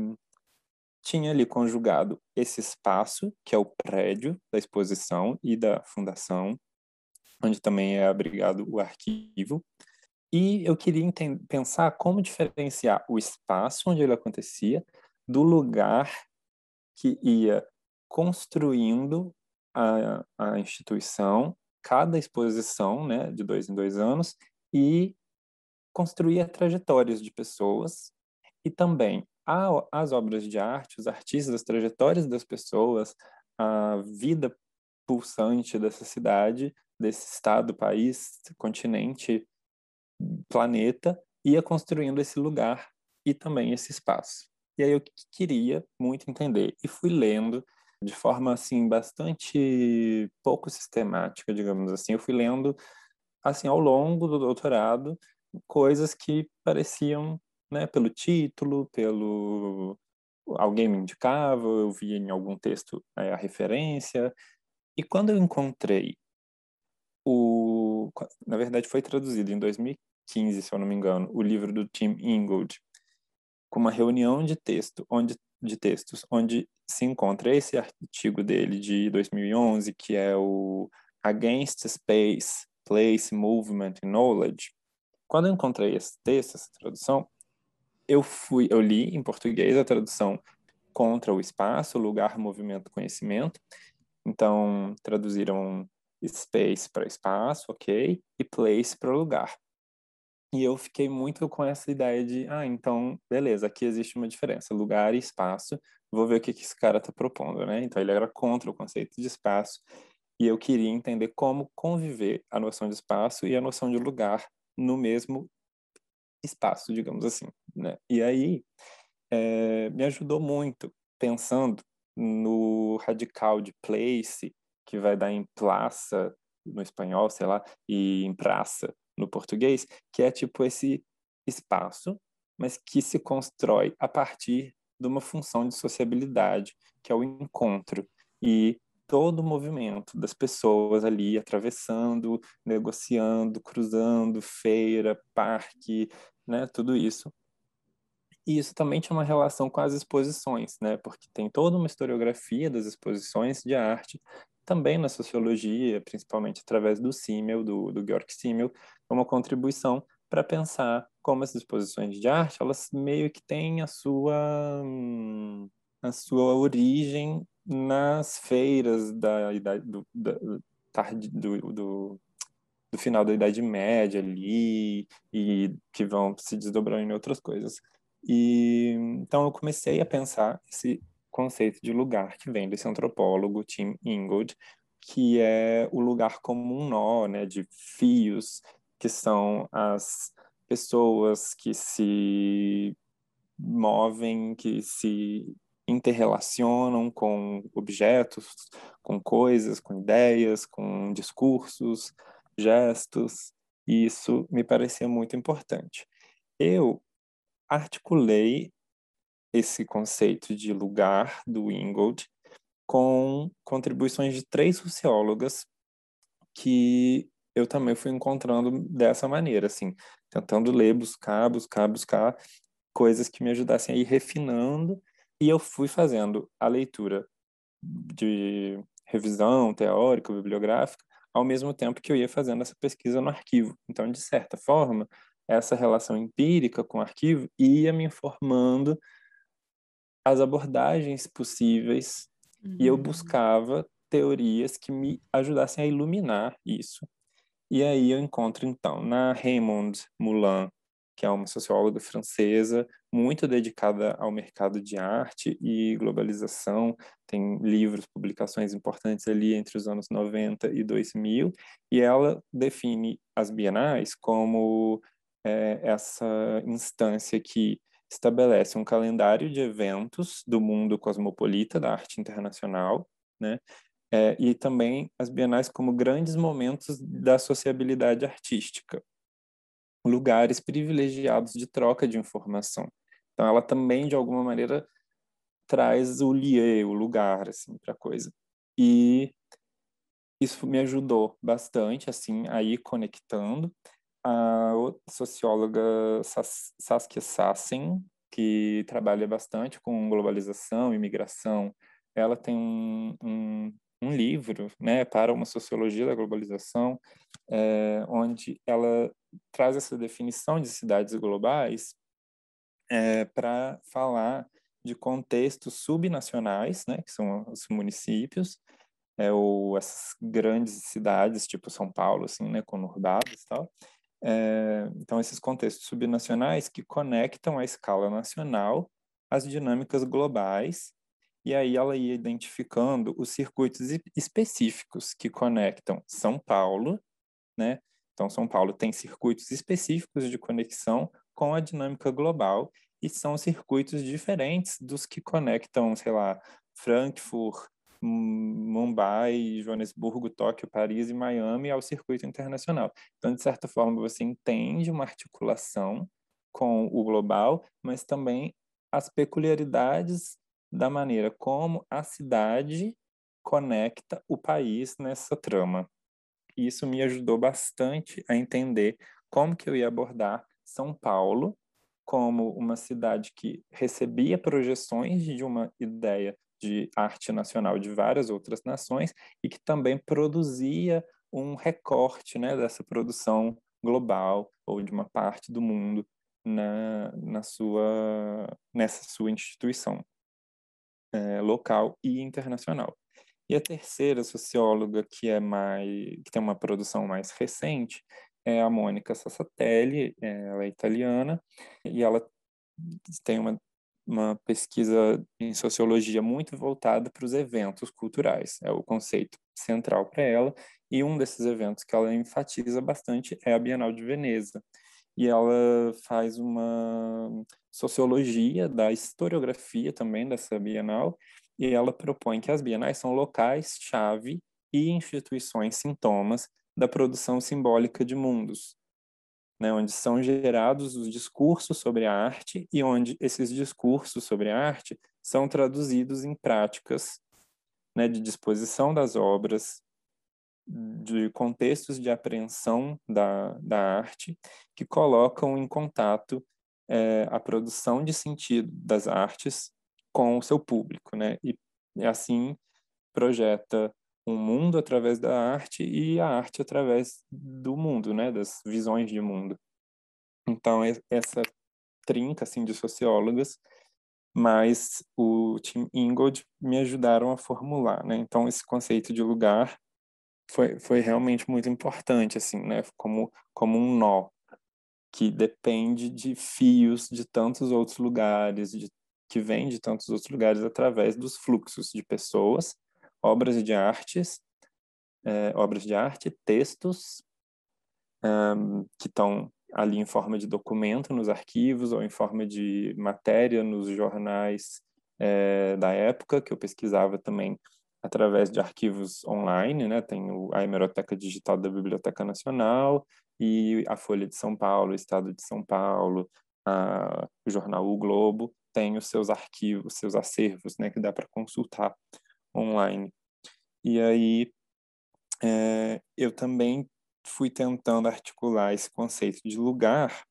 tinha ali conjugado esse espaço, que é o prédio da exposição e da fundação, onde também é abrigado o arquivo. E eu queria pensar como diferenciar o espaço onde ele acontecia do lugar que ia construindo a instituição, cada exposição, né, de 2 em 2 anos, e construía trajetórias de pessoas e também as obras de arte, os artistas, as trajetórias das pessoas, a vida pulsante dessa cidade, desse estado, país, continente, planeta, ia construindo esse lugar e também esse espaço. E aí eu queria muito entender e fui lendo de forma assim bastante pouco sistemática, digamos assim. Eu fui lendo assim ao longo do doutorado coisas que pareciam, né, pelo título, pelo alguém me indicava, eu via em algum texto a referência. E quando eu encontrei na verdade foi traduzido em 2015, se eu não me engano, o livro do Tim Ingold, com uma reunião de textos onde se encontra esse artigo dele de 2011, que é o Against Space, Place, Movement and Knowledge. Quando eu encontrei esse texto, essa tradução, eu li em português a tradução Contra o Espaço, Lugar, Movimento, Conhecimento. Então, traduziram space para espaço, ok? E place para lugar. E eu fiquei muito com essa ideia de, então, beleza, aqui existe uma diferença, lugar e espaço, vou ver o que esse cara está propondo, né? Então, ele era contra o conceito de espaço, e eu queria entender como conviver a noção de espaço e a noção de lugar no mesmo espaço, digamos assim, né? E aí, me ajudou muito, pensando no radical de place, que vai dar em plaça, no espanhol, sei lá, e em praça, no português, que é tipo esse espaço, mas que se constrói a partir de uma função de sociabilidade, que é o encontro. E todo o movimento das pessoas ali atravessando, negociando, cruzando, feira, parque, né, tudo isso. E isso também tinha uma relação com as exposições, né? Porque tem toda uma historiografia das exposições de arte, também na sociologia, principalmente através do Simmel, do Georg Simmel, uma contribuição para pensar como essas exposições de arte, elas meio que têm a sua origem nas feiras da idade do final da Idade Média ali, e que vão se desdobrando em outras coisas. E então eu comecei a pensar esse conceito de lugar que vem desse antropólogo Tim Ingold, que é o lugar como um nó, né, de fios, que são as pessoas que se movem, que se interrelacionam com objetos, com coisas, com ideias, com discursos, gestos, e isso me parecia muito importante. Eu articulei esse conceito de lugar do Ingold com contribuições de 3 sociólogas que eu também fui encontrando dessa maneira, assim, tentando ler, buscar coisas que me ajudassem a ir refinando, e eu fui fazendo a leitura de revisão teórica, bibliográfica, ao mesmo tempo que eu ia fazendo essa pesquisa no arquivo. Então, de certa forma, essa relação empírica com o arquivo ia me informando as abordagens possíveis e eu Uhum. buscava teorias que me ajudassem a iluminar isso. E aí eu encontro, então, na Raymond Moulin, que é uma socióloga francesa, muito dedicada ao mercado de arte e globalização, tem livros, publicações importantes ali entre os anos 90 e 2000, e ela define as bienais como essa instância que estabelece um calendário de eventos do mundo cosmopolita, da arte internacional, né? E também as bienais como grandes momentos da sociabilidade artística, lugares privilegiados de troca de informação. Então, ela também, de alguma maneira, traz o lieu, o lugar, assim, para a coisa. E isso me ajudou bastante, assim, a ir conectando. a socióloga Saskia Sassen, que trabalha bastante com globalização e migração, ela tem um livro, né, para uma sociologia da globalização, onde ela traz essa definição de cidades globais para falar de contextos subnacionais, né, que são os municípios, ou essas grandes cidades, tipo São Paulo, assim, né, conurbadas e tal. Então, esses contextos subnacionais que conectam a escala nacional às dinâmicas globais, e aí ela ia identificando os circuitos específicos que conectam São Paulo, né? Então, São Paulo tem circuitos específicos de conexão com a dinâmica global, e são circuitos diferentes dos que conectam, sei lá, Frankfurt, Mumbai, Joanesburgo, Tóquio, Paris e Miami ao circuito internacional. Então, de certa forma, você entende uma articulação com o global, mas também as peculiaridades da maneira como a cidade conecta o país nessa trama. E isso me ajudou bastante a entender como que eu ia abordar São Paulo como uma cidade que recebia projeções de uma ideia de arte nacional de várias outras nações e que também produzia um recorte, né, dessa produção global ou de uma parte do mundo nessa sua instituição local e internacional. E a terceira socióloga que tem uma produção mais recente é a Mônica Sassatelli, ela é italiana, e ela tem uma pesquisa em sociologia muito voltada para os eventos culturais. É o conceito central para ela, e um desses eventos que ela enfatiza bastante é a Bienal de Veneza. E ela faz uma sociologia da historiografia também dessa Bienal, e ela propõe que as bienais são locais-chave e instituições sintomas da produção simbólica de mundos, né, onde são gerados os discursos sobre a arte e onde esses discursos sobre a arte são traduzidos em práticas, né, de disposição das obras, de contextos de apreensão da arte, que colocam em contato a produção de sentido das artes com o seu público, né? E assim projeta um mundo através da arte e a arte através do mundo, né? Das visões de mundo. Então, essa trinca assim, de sociólogas, mas o Tim Ingold me ajudaram a formular, né? Então, esse conceito de lugar foi realmente muito importante, assim, né? Como um nó que depende de fios de tantos outros lugares, que vem de tantos outros lugares através dos fluxos de pessoas, obras de artes, obras de arte, textos, que estão ali em forma de documento nos arquivos ou em forma de matéria nos jornais da época, que eu pesquisava também através de arquivos online, né? Tem a Hemeroteca Digital da Biblioteca Nacional e a Folha de São Paulo, o Estado de São Paulo, o jornal O Globo, tem os seus arquivos, seus acervos, né? Que dá para consultar online. E aí eu também fui tentando articular esse conceito de lugar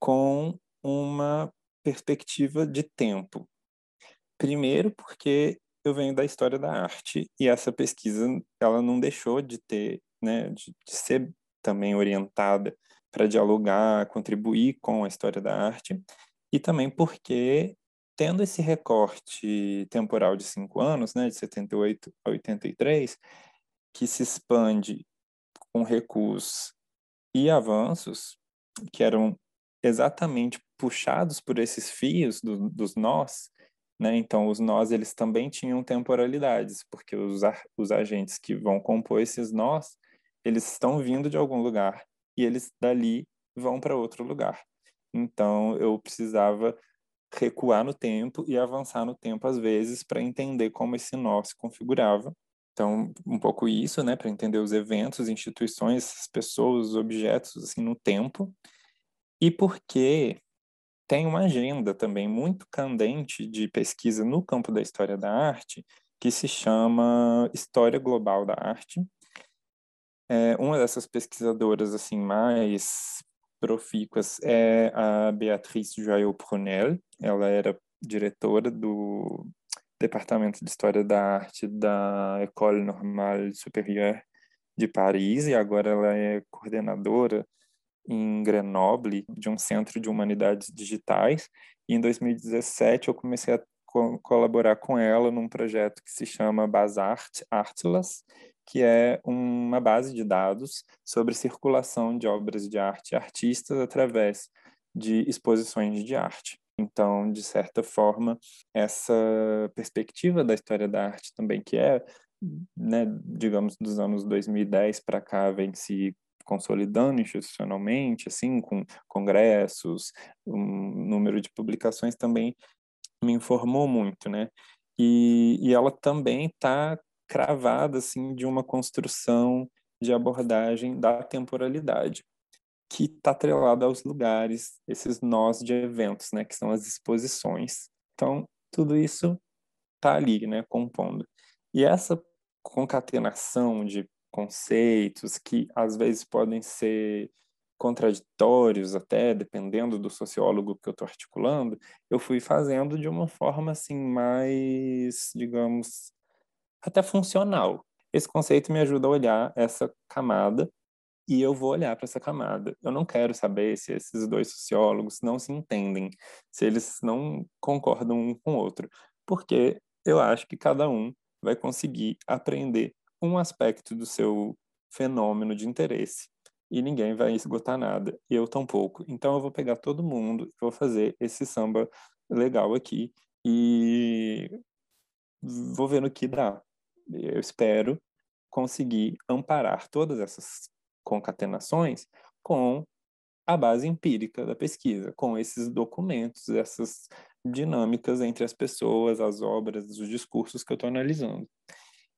com uma perspectiva de tempo. Primeiro, porque eu venho da história da arte e essa pesquisa ela não deixou de ter, né, de ser também orientada para dialogar, contribuir com a história da arte, e também porque tendo esse recorte temporal de 5 anos, né, de 78 a 83, que se expande com recuos e avanços que eram exatamente puxados por esses fios dos nós, né? Então, os nós, eles também tinham temporalidades, porque os agentes que vão compor esses nós, eles estão vindo de algum lugar e eles dali vão para outro lugar. Então, eu precisava recuar no tempo e avançar no tempo às vezes para entender como esse nó se configurava. Então, um pouco isso, né, para entender os eventos, instituições, as pessoas, os objetos, assim, no tempo. E porque tem uma agenda também muito candente de pesquisa no campo da história da arte, que se chama História Global da Arte, Uma dessas pesquisadoras assim mais profícuas é a Beatrice Joyaux-Prunel. Ela era diretora do Departamento de História da Arte da École Normale Supérieure de Paris, e agora ela é coordenadora em Grenoble de um centro de humanidades digitais. E em 2017 eu comecei a colaborar com ela num projeto que se chama Basart Atlas, que é uma base de dados sobre circulação de obras de arte e artistas através de exposições de arte. Então, de certa forma, essa perspectiva da história da arte também, que é, né, digamos, dos anos 2010 para cá, vem se consolidando institucionalmente, assim, com congressos, um número de publicações também me informou muito, né? E ela também está cravada, assim, de uma construção de abordagem da temporalidade, que está atrelada aos lugares, esses nós de eventos, né? Que são as exposições. Então, tudo isso está ali, né? Compondo. E essa concatenação de conceitos que às vezes podem ser contraditórios até, dependendo do sociólogo que eu estou articulando, eu fui fazendo de uma forma assim mais, digamos, até funcional. Esse conceito me ajuda a olhar essa camada e eu vou olhar para essa camada. Eu não quero saber se esses dois sociólogos não se entendem, se eles não concordam um com o outro, porque eu acho que cada um vai conseguir aprender um aspecto do seu fenômeno de interesse. E ninguém vai esgotar nada, eu tampouco. Então eu vou pegar todo mundo, vou fazer esse samba legal aqui e vou ver no que dá. Eu espero conseguir amparar todas essas concatenações com a base empírica da pesquisa, com esses documentos, essas dinâmicas entre as pessoas, as obras, os discursos que eu estou analisando.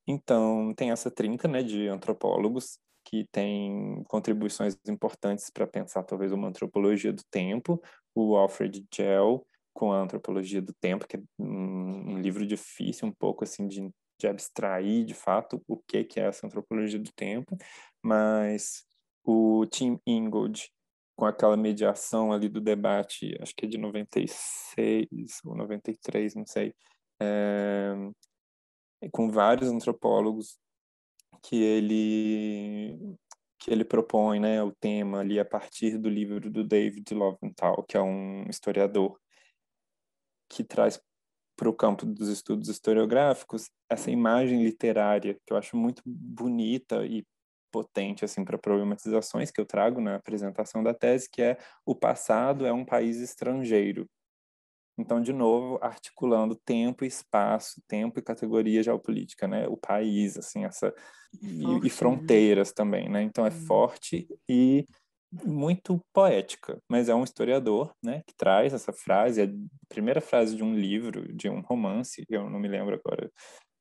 Então, tem essa trinca, né, de antropólogos que tem contribuições importantes para pensar talvez uma antropologia do tempo, o Alfred Gell com a antropologia do tempo, que é um livro difícil um pouco assim de abstrair de fato o que é essa antropologia do tempo, mas o Tim Ingold com aquela mediação ali do debate, acho que é de 96 ou 93, não sei, é, com vários antropólogos que ele propõe, né, o tema ali a partir do livro do David Lowenthal, que é um historiador que traz para o campo dos estudos historiográficos essa imagem literária que eu acho muito bonita e potente assim para problematizações que eu trago na apresentação da tese, que é o passado é um país estrangeiro. Então, de novo, articulando tempo e espaço, tempo e categoria geopolítica, né? O país, assim, É e forte, né? fronteiras também, né? Então, é Hum. forte e muito poética, mas é um historiador, né, que traz essa frase, é a primeira frase de um livro, de um romance, eu não me lembro agora,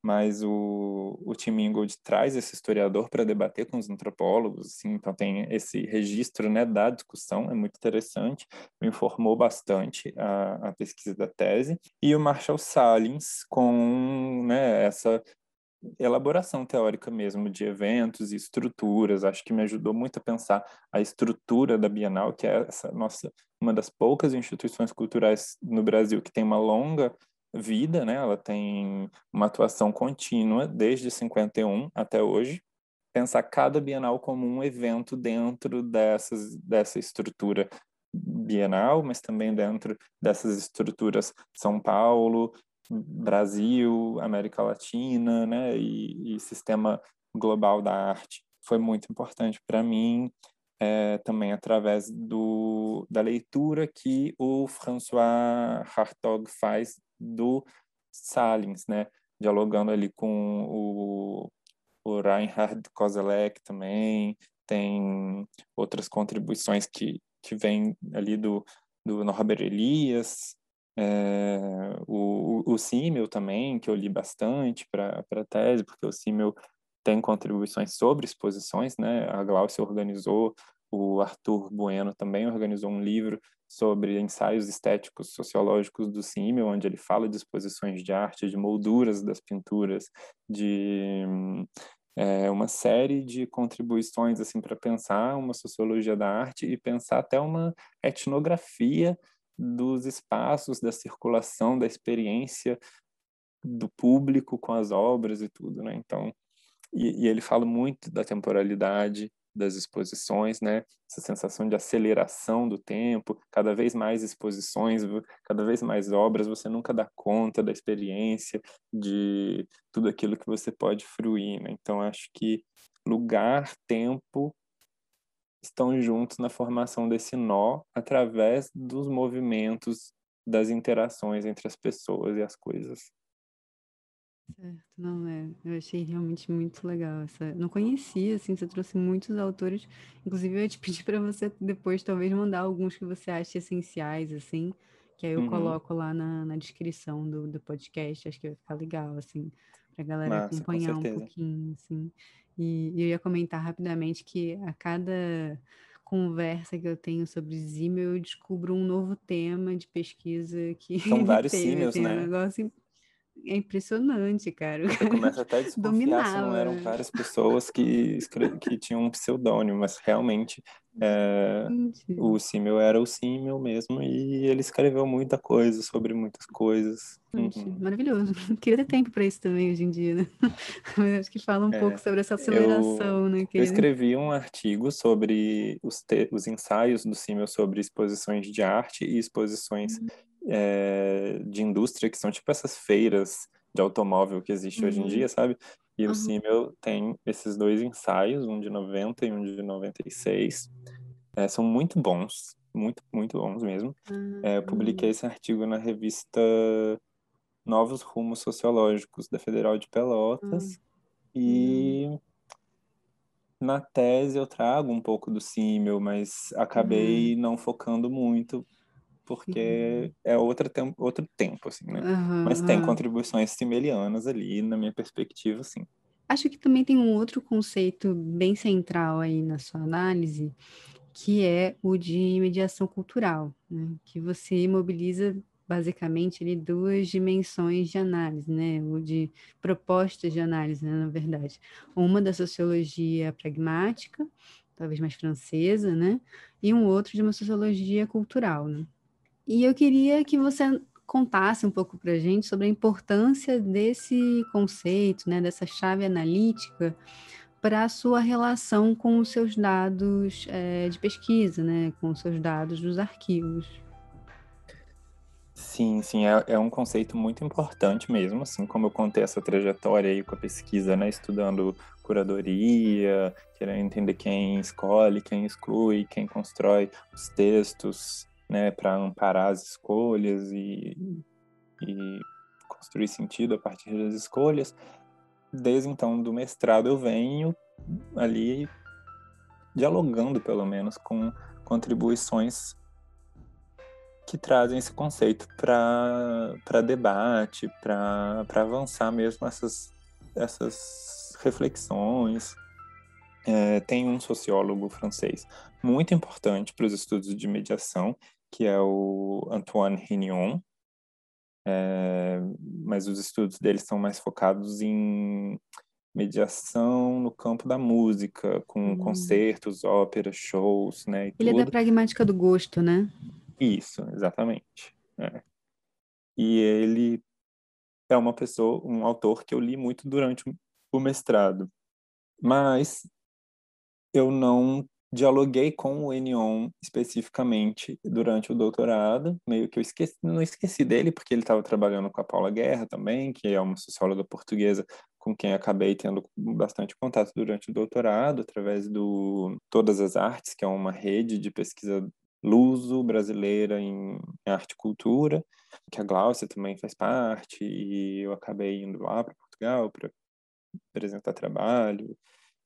mas o Tim Ingold traz esse historiador para debater com os antropólogos, assim, então tem esse registro, né, da discussão, é muito interessante, me informou bastante a pesquisa da tese, e o Marshall Salins com, né, essa elaboração teórica mesmo de eventos e estruturas, acho que me ajudou muito a pensar a estrutura da Bienal, que é essa nossa uma das poucas instituições culturais no Brasil que tem uma longa vida, né? Ela tem uma atuação contínua desde 51 até hoje. Pensar cada Bienal como um evento dentro dessa estrutura bienal, mas também dentro dessas estruturas São Paulo, Brasil, América Latina, né, e sistema global da arte. Foi muito importante para mim, também através da leitura que o François Hartog faz do Salins, né, dialogando ali com o Reinhard Koselleck também, tem outras contribuições que vêm ali do Norbert Elias, o Simmel também, que eu li bastante para a tese, porque o Simmel tem contribuições sobre exposições, né? A Glaucia organizou, o Arthur Bueno também organizou um livro sobre ensaios estéticos sociológicos do Simmel, onde ele fala de exposições de arte, de molduras das pinturas, de uma série de contribuições assim para pensar uma sociologia da arte e pensar até uma etnografia dos espaços, da circulação, da experiência do público com as obras e tudo, né? Então, e ele fala muito da temporalidade das exposições, né? Essa sensação de aceleração do tempo, cada vez mais exposições, cada vez mais obras, você nunca dá conta da experiência, de tudo aquilo que você pode fruir, né? Então, acho que lugar, tempo estão juntos na formação desse nó através dos movimentos, das interações entre as pessoas e as coisas. Certo, não, eu achei realmente muito legal essa não conhecia, assim, você trouxe muitos autores, inclusive eu ia te pedir para você depois talvez mandar alguns que você acha essenciais, assim, que aí eu Uhum. coloco lá na descrição do podcast, acho que vai ficar legal, assim, pra galera Massa, com acompanhar um certeza. pouquinho, assim. E eu ia comentar rapidamente que a cada conversa que eu tenho sobre Zimmel, eu descubro um novo tema de pesquisa que São ele vários teve, símios, assim, é um né? negócio é impressionante, cara. O Você cara começa até a desconfiar se não dominava, eram né. várias pessoas que tinham um pseudônimo, mas realmente é, o Gente, Simmel era o Simmel mesmo e ele escreveu muita coisa sobre muitas coisas. gente, Uhum. maravilhoso. Queria ter tempo para isso também hoje em dia, né. Mas acho que fala um pouco É, sobre essa eu, aceleração, né, que eu ele escrevi um artigo sobre os ensaios do Simmel sobre exposições de arte e exposições de indústria, que são tipo essas feiras de automóvel que existe hoje em dia, uhum, sabe? E o aham. Simmel tem esses dois ensaios, um de 90 e um de 96. São muito bons, muito, muito bons mesmo. Eu publiquei Ah, esse artigo na revista Novos Rumos Sociológicos da Federal de ah, Pelotas. legal. E na tese eu trago um pouco do Simmel, mas acabei Uhum, não focando muito, sim. porque é outro tempo, assim, né? Aham, Mas tem aham. contribuições simelianas ali, na minha perspectiva, sim. Acho que também tem um outro conceito bem central aí na sua análise, que é o de mediação cultural, né? Que você mobiliza basicamente ali duas dimensões de análise, né? O de propostas de análise, né, na verdade. Uma da sociologia pragmática, talvez mais francesa, né? E um outro de uma sociologia cultural, né? E eu queria que você contasse um pouco para a gente sobre a importância desse conceito, né, dessa chave analítica para a sua relação com os seus dados, de pesquisa, né, com os seus dados dos arquivos. Sim, sim, é um conceito muito importante mesmo, assim como eu contei essa trajetória aí com a pesquisa, né, estudando curadoria, querendo entender quem escolhe, quem exclui, quem constrói os textos, né, para amparar as escolhas e construir sentido a partir das escolhas. Desde então do mestrado eu venho ali dialogando, pelo menos, com contribuições que trazem esse conceito para debate, para avançar mesmo essas reflexões. Tem um sociólogo francês muito importante para os estudos de mediação, que é o Antoine Rignon, mas os estudos dele são mais focados em mediação no campo da música, com Hum. concertos, óperas, shows, né, e Ele é da tudo. pragmática do gosto, né? Isso, exatamente. E ele é uma pessoa, um autor que eu li muito durante o mestrado, mas eu não dialoguei com o Enion especificamente durante o doutorado, meio que eu esqueci, não esqueci dele porque ele estava trabalhando com a Paula Guerra também, que é uma socióloga portuguesa com quem acabei tendo bastante contato durante o doutorado, através do Todas as Artes, que é uma rede de pesquisa luso-brasileira em arte e cultura, que a Gláucia também faz parte, e eu acabei indo lá para Portugal para apresentar trabalho,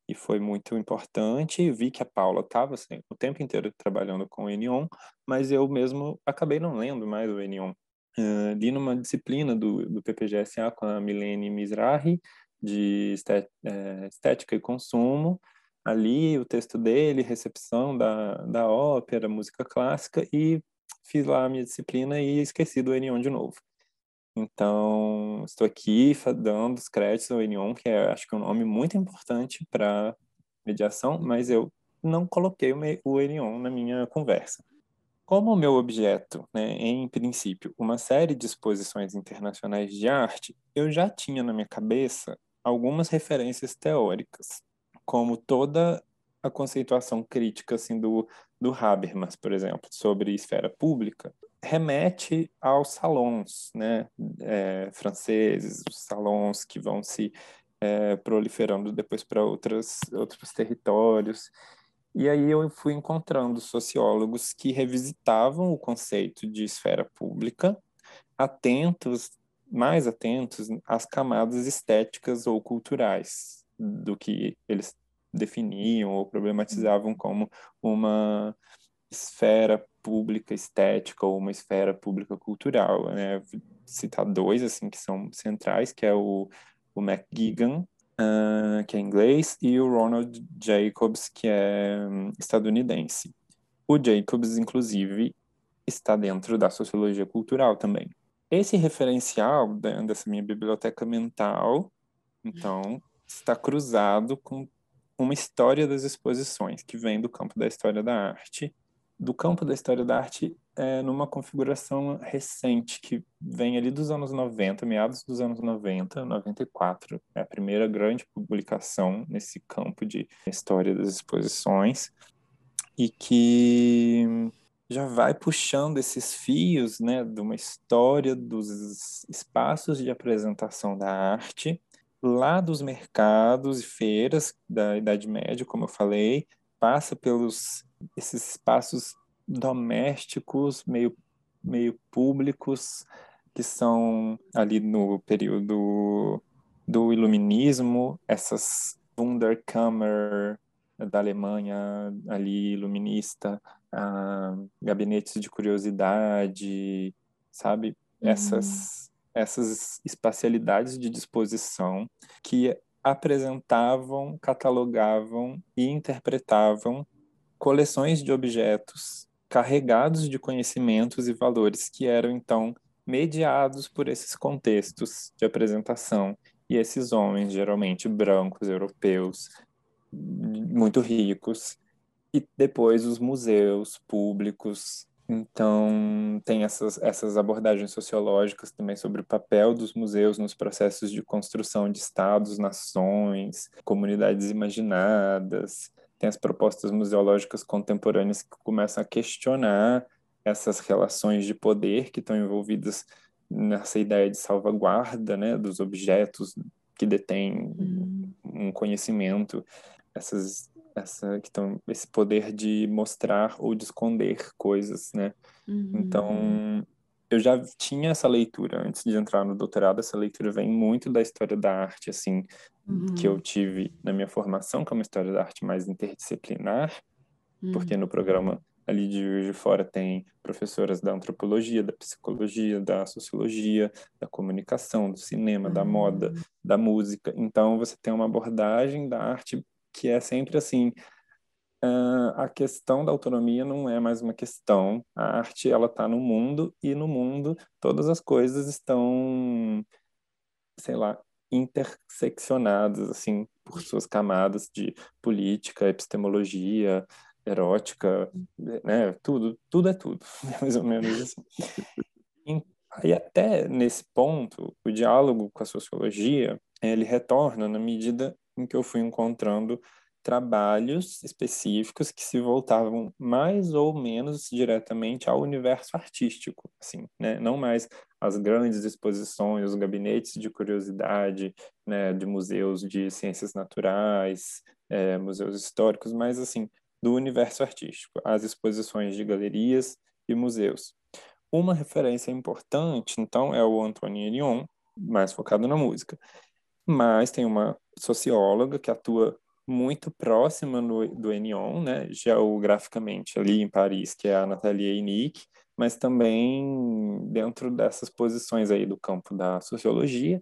e foi muito importante. Vi que a Paula estava assim, o tempo inteiro trabalhando com o Enion, mas eu mesmo acabei não lendo mais o Enion. Li numa disciplina do PPGSA com a Milene Mizrahi, de estética e consumo. Ali o texto dele, recepção da ópera, música clássica, e fiz lá a minha disciplina e esqueci do Enion de novo. Então, estou aqui dando os créditos ao Enion, que acho que é um nome muito importante para mediação, mas eu não coloquei o Enion na minha conversa. Como o meu objeto, né, em princípio, uma série de exposições internacionais de arte, eu já tinha na minha cabeça algumas referências teóricas, como toda a conceituação crítica assim, do Habermas, por exemplo, sobre esfera pública, remete aos salões, né, franceses, os salões que vão se proliferando depois para outros territórios. E aí eu fui encontrando sociólogos que revisitavam o conceito de esfera pública, atentos, mais atentos às camadas estéticas ou culturais do que eles definiam ou problematizavam como uma esfera pública estética ou uma esfera pública cultural, né? Vou citar dois assim que são centrais, que é o McGuigan, que é inglês, e o Ronald Jacobs, que é estadunidense. O Jacobs, inclusive, está dentro da sociologia cultural também. Esse referencial dessa minha biblioteca mental, então, está cruzado com uma história das exposições que vem do campo da história da arte, do campo da história da arte numa configuração recente que vem ali dos anos 90, meados dos anos 90, 94, é a primeira grande publicação nesse campo de história das exposições e que já vai puxando esses fios, né, de uma história dos espaços de apresentação da arte, lá dos mercados e feiras da Idade Média, como eu falei, passa pelos esses espaços domésticos, meio públicos, que são ali no período do Iluminismo, essas Wunderkammer da Alemanha ali iluminista, gabinetes de curiosidade, sabe? Uhum. Essas espacialidades de disposição que apresentavam, catalogavam e interpretavam coleções de objetos carregados de conhecimentos e valores que eram então mediados por esses contextos de apresentação. E esses homens, geralmente brancos, europeus, muito ricos, e depois os museus públicos. Então, tem essas abordagens sociológicas também sobre o papel dos museus nos processos de construção de estados, nações, comunidades imaginadas. Tem as propostas museológicas contemporâneas que começam a questionar essas relações de poder que estão envolvidas nessa ideia de salvaguarda, né, dos objetos que detêm Uhum. um conhecimento, esse poder de mostrar ou de esconder coisas, né? Uhum. Então, eu já tinha essa leitura antes de entrar no doutorado. Essa leitura vem muito da história da arte, assim, que eu Uhum. tive na minha formação, que é uma história da arte mais interdisciplinar, porque Uhum. no programa ali de Juiz de Fora tem professoras da antropologia, da psicologia, da sociologia, da comunicação, do cinema, da moda, Ah. da música. Então, você tem uma abordagem da arte que é sempre assim, a questão da autonomia não é mais uma questão. A arte, ela está no mundo, e no mundo todas as coisas estão, sei lá, interseccionadas, assim, por suas camadas de política, epistemologia, erótica, né? Tudo é tudo, mais ou menos assim. Aí até nesse ponto, o diálogo com a sociologia, ele retorna na medida em que eu fui encontrando trabalhos específicos que se voltavam mais ou menos diretamente ao universo artístico, assim, né? Não mais as grandes exposições, os gabinetes de curiosidade, né, de museus de ciências naturais, museus históricos, mas assim, do universo artístico, as exposições de galerias e museus. Uma referência importante, então, é o Antoine Hénion, mais focado na música. Mas tem uma socióloga que atua muito próxima do Hénion, né, geograficamente ali em Paris, que é a Nathalie Eynick, mas também dentro dessas posições aí do campo da sociologia,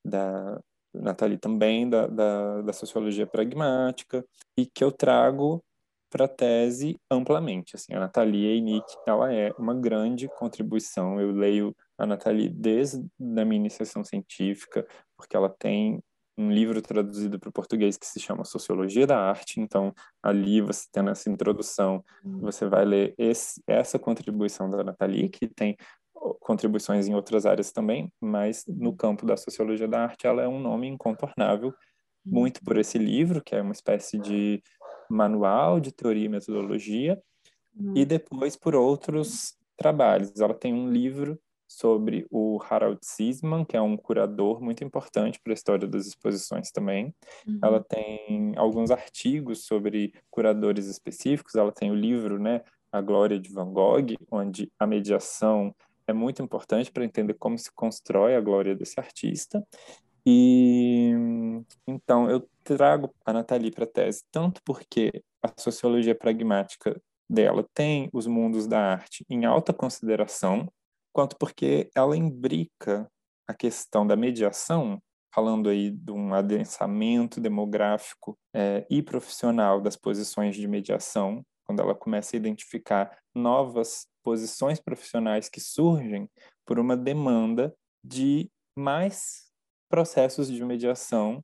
da Nathalie também da sociologia pragmática, e que eu trago para a tese amplamente. Assim, a Nathalie Eynick, ela é uma grande contribuição. Eu leio a Nathalie desde a minha iniciação científica, porque ela tem um livro traduzido para o português que se chama Sociologia da Arte. Então, ali você tendo essa introdução, você vai ler essa contribuição da Nathalie, que tem contribuições em outras áreas também, mas no campo da Sociologia da Arte ela é um nome incontornável, muito por esse livro, que é uma espécie de manual de teoria e metodologia, e depois por outros trabalhos. Ela tem um livro sobre o Harald Sisman, que é um curador muito importante para a história das exposições também. Ela tem alguns artigos sobre curadores específicos. Ela tem o livro, né, A Glória de Van Gogh, onde a mediação é muito importante para entender como se constrói a glória desse artista. E então eu trago a Nathalie para a tese tanto porque a sociologia pragmática dela tem os mundos da arte em alta consideração, quanto porque ela imbrica a questão da mediação, falando aí de um adensamento demográfico e profissional das posições de mediação, quando ela começa a identificar novas posições profissionais que surgem por uma demanda de mais processos de mediação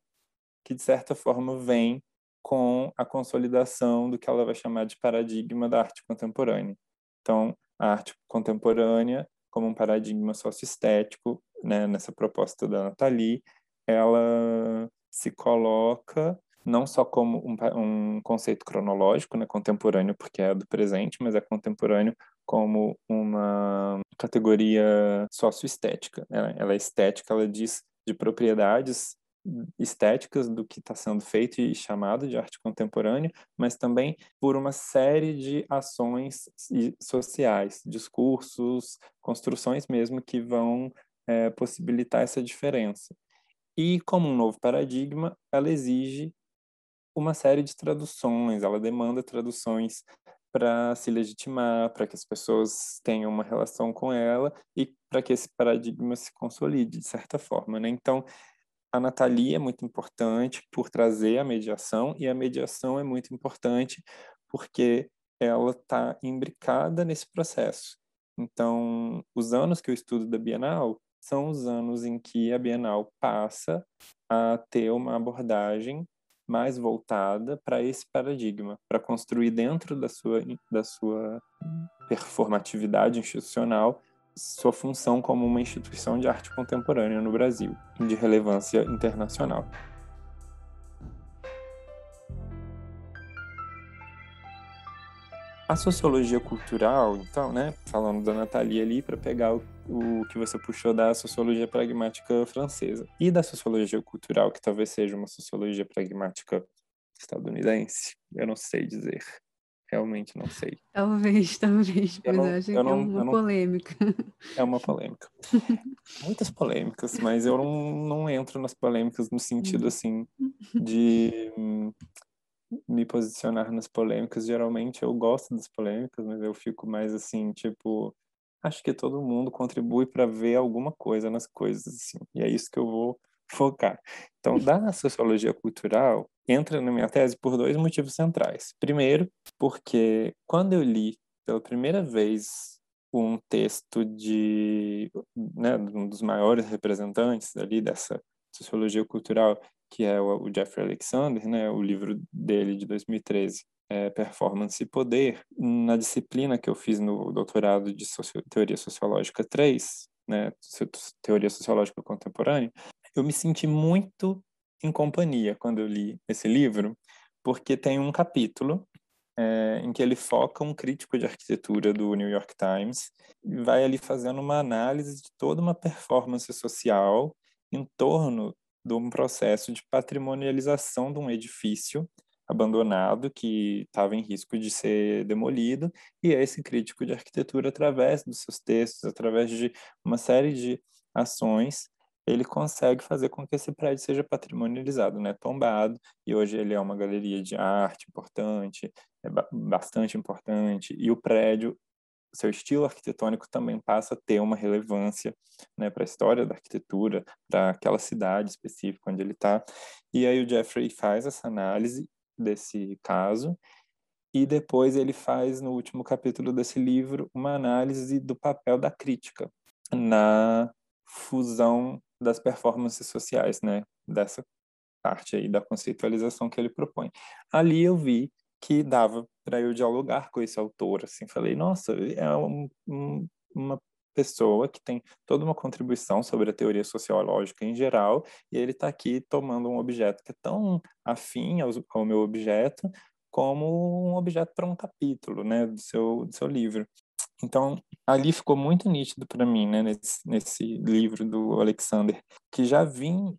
que, de certa forma, vêm com a consolidação do que ela vai chamar de paradigma da arte contemporânea. Então, a arte contemporânea, como um paradigma socioestético, né, nessa proposta da Nathalie, ela se coloca não só como um conceito cronológico, né, contemporâneo, porque é do presente, mas é contemporâneo como uma categoria socioestética. Ela é estética, ela diz de propriedades estéticas do que está sendo feito e chamado de arte contemporânea, mas também por uma série de ações sociais, discursos, construções mesmo que vão possibilitar essa diferença. E como um novo paradigma, ela exige uma série de traduções, ela demanda traduções para se legitimar, para que as pessoas tenham uma relação com ela e para que esse paradigma se consolide de certa forma, né? Então, a Nathalie é muito importante por trazer a mediação, e a mediação é muito importante porque ela está imbricada nesse processo. Então, os anos que eu estudo da Bienal são os anos em que a Bienal passa a ter uma abordagem mais voltada para esse paradigma, para construir dentro da sua performatividade institucional sua função como uma instituição de arte contemporânea no Brasil, de relevância internacional. A sociologia cultural, então, né, falando da Nathalie ali, para pegar o que você puxou da sociologia pragmática francesa e da sociologia cultural, que talvez seja uma sociologia pragmática estadunidense, eu não sei dizer, realmente não sei. Talvez, Eu mas eu não, acho eu que é não, uma eu não, polêmica. é uma polêmica. Muitas polêmicas, mas eu não entro nas polêmicas no sentido, assim, de me posicionar nas polêmicas. Geralmente eu gosto das polêmicas, mas eu fico mais assim, tipo, acho que todo mundo contribui para ver alguma coisa nas coisas, assim, e é isso que eu vou focar. Então, da sociologia cultural, entra na minha tese por dois motivos centrais. Primeiro, porque quando eu li pela primeira vez um texto né, um dos maiores representantes ali dessa sociologia cultural, que é o Jeffrey Alexander, né, o livro dele de 2013, Performance e Poder. Na disciplina que eu fiz no doutorado de Teoria Sociológica 3, né, Teoria Sociológica Contemporânea, eu me senti muito em companhia quando eu li esse livro, porque tem um capítulo em que ele foca um crítico de arquitetura do New York Times e vai ali fazendo uma análise de toda uma performance social em torno de um processo de patrimonialização de um edifício abandonado que estava em risco de ser demolido, e esse crítico de arquitetura, através dos seus textos, através de uma série de ações, ele consegue fazer com que esse prédio seja patrimonializado, né, tombado, e hoje ele é uma galeria de arte importante, bastante importante, e o prédio, seu estilo arquitetônico também passa a ter uma relevância, né, para a história da arquitetura, para aquela cidade específica onde ele está. E aí o Jeffrey faz essa análise desse caso, e depois ele faz, no último capítulo desse livro, uma análise do papel da crítica na fusão das performances sociais, né? Dessa parte aí da conceitualização que ele propõe. Ali eu vi que dava para eu dialogar com esse autor, assim, falei, nossa, é uma pessoa que tem toda uma contribuição sobre a teoria sociológica em geral, e ele está aqui tomando um objeto que é tão afim ao meu objeto, como um objeto para um capítulo, né, do seu livro. Então, ali ficou muito nítido para mim, né, nesse livro do Alexander, que já vim,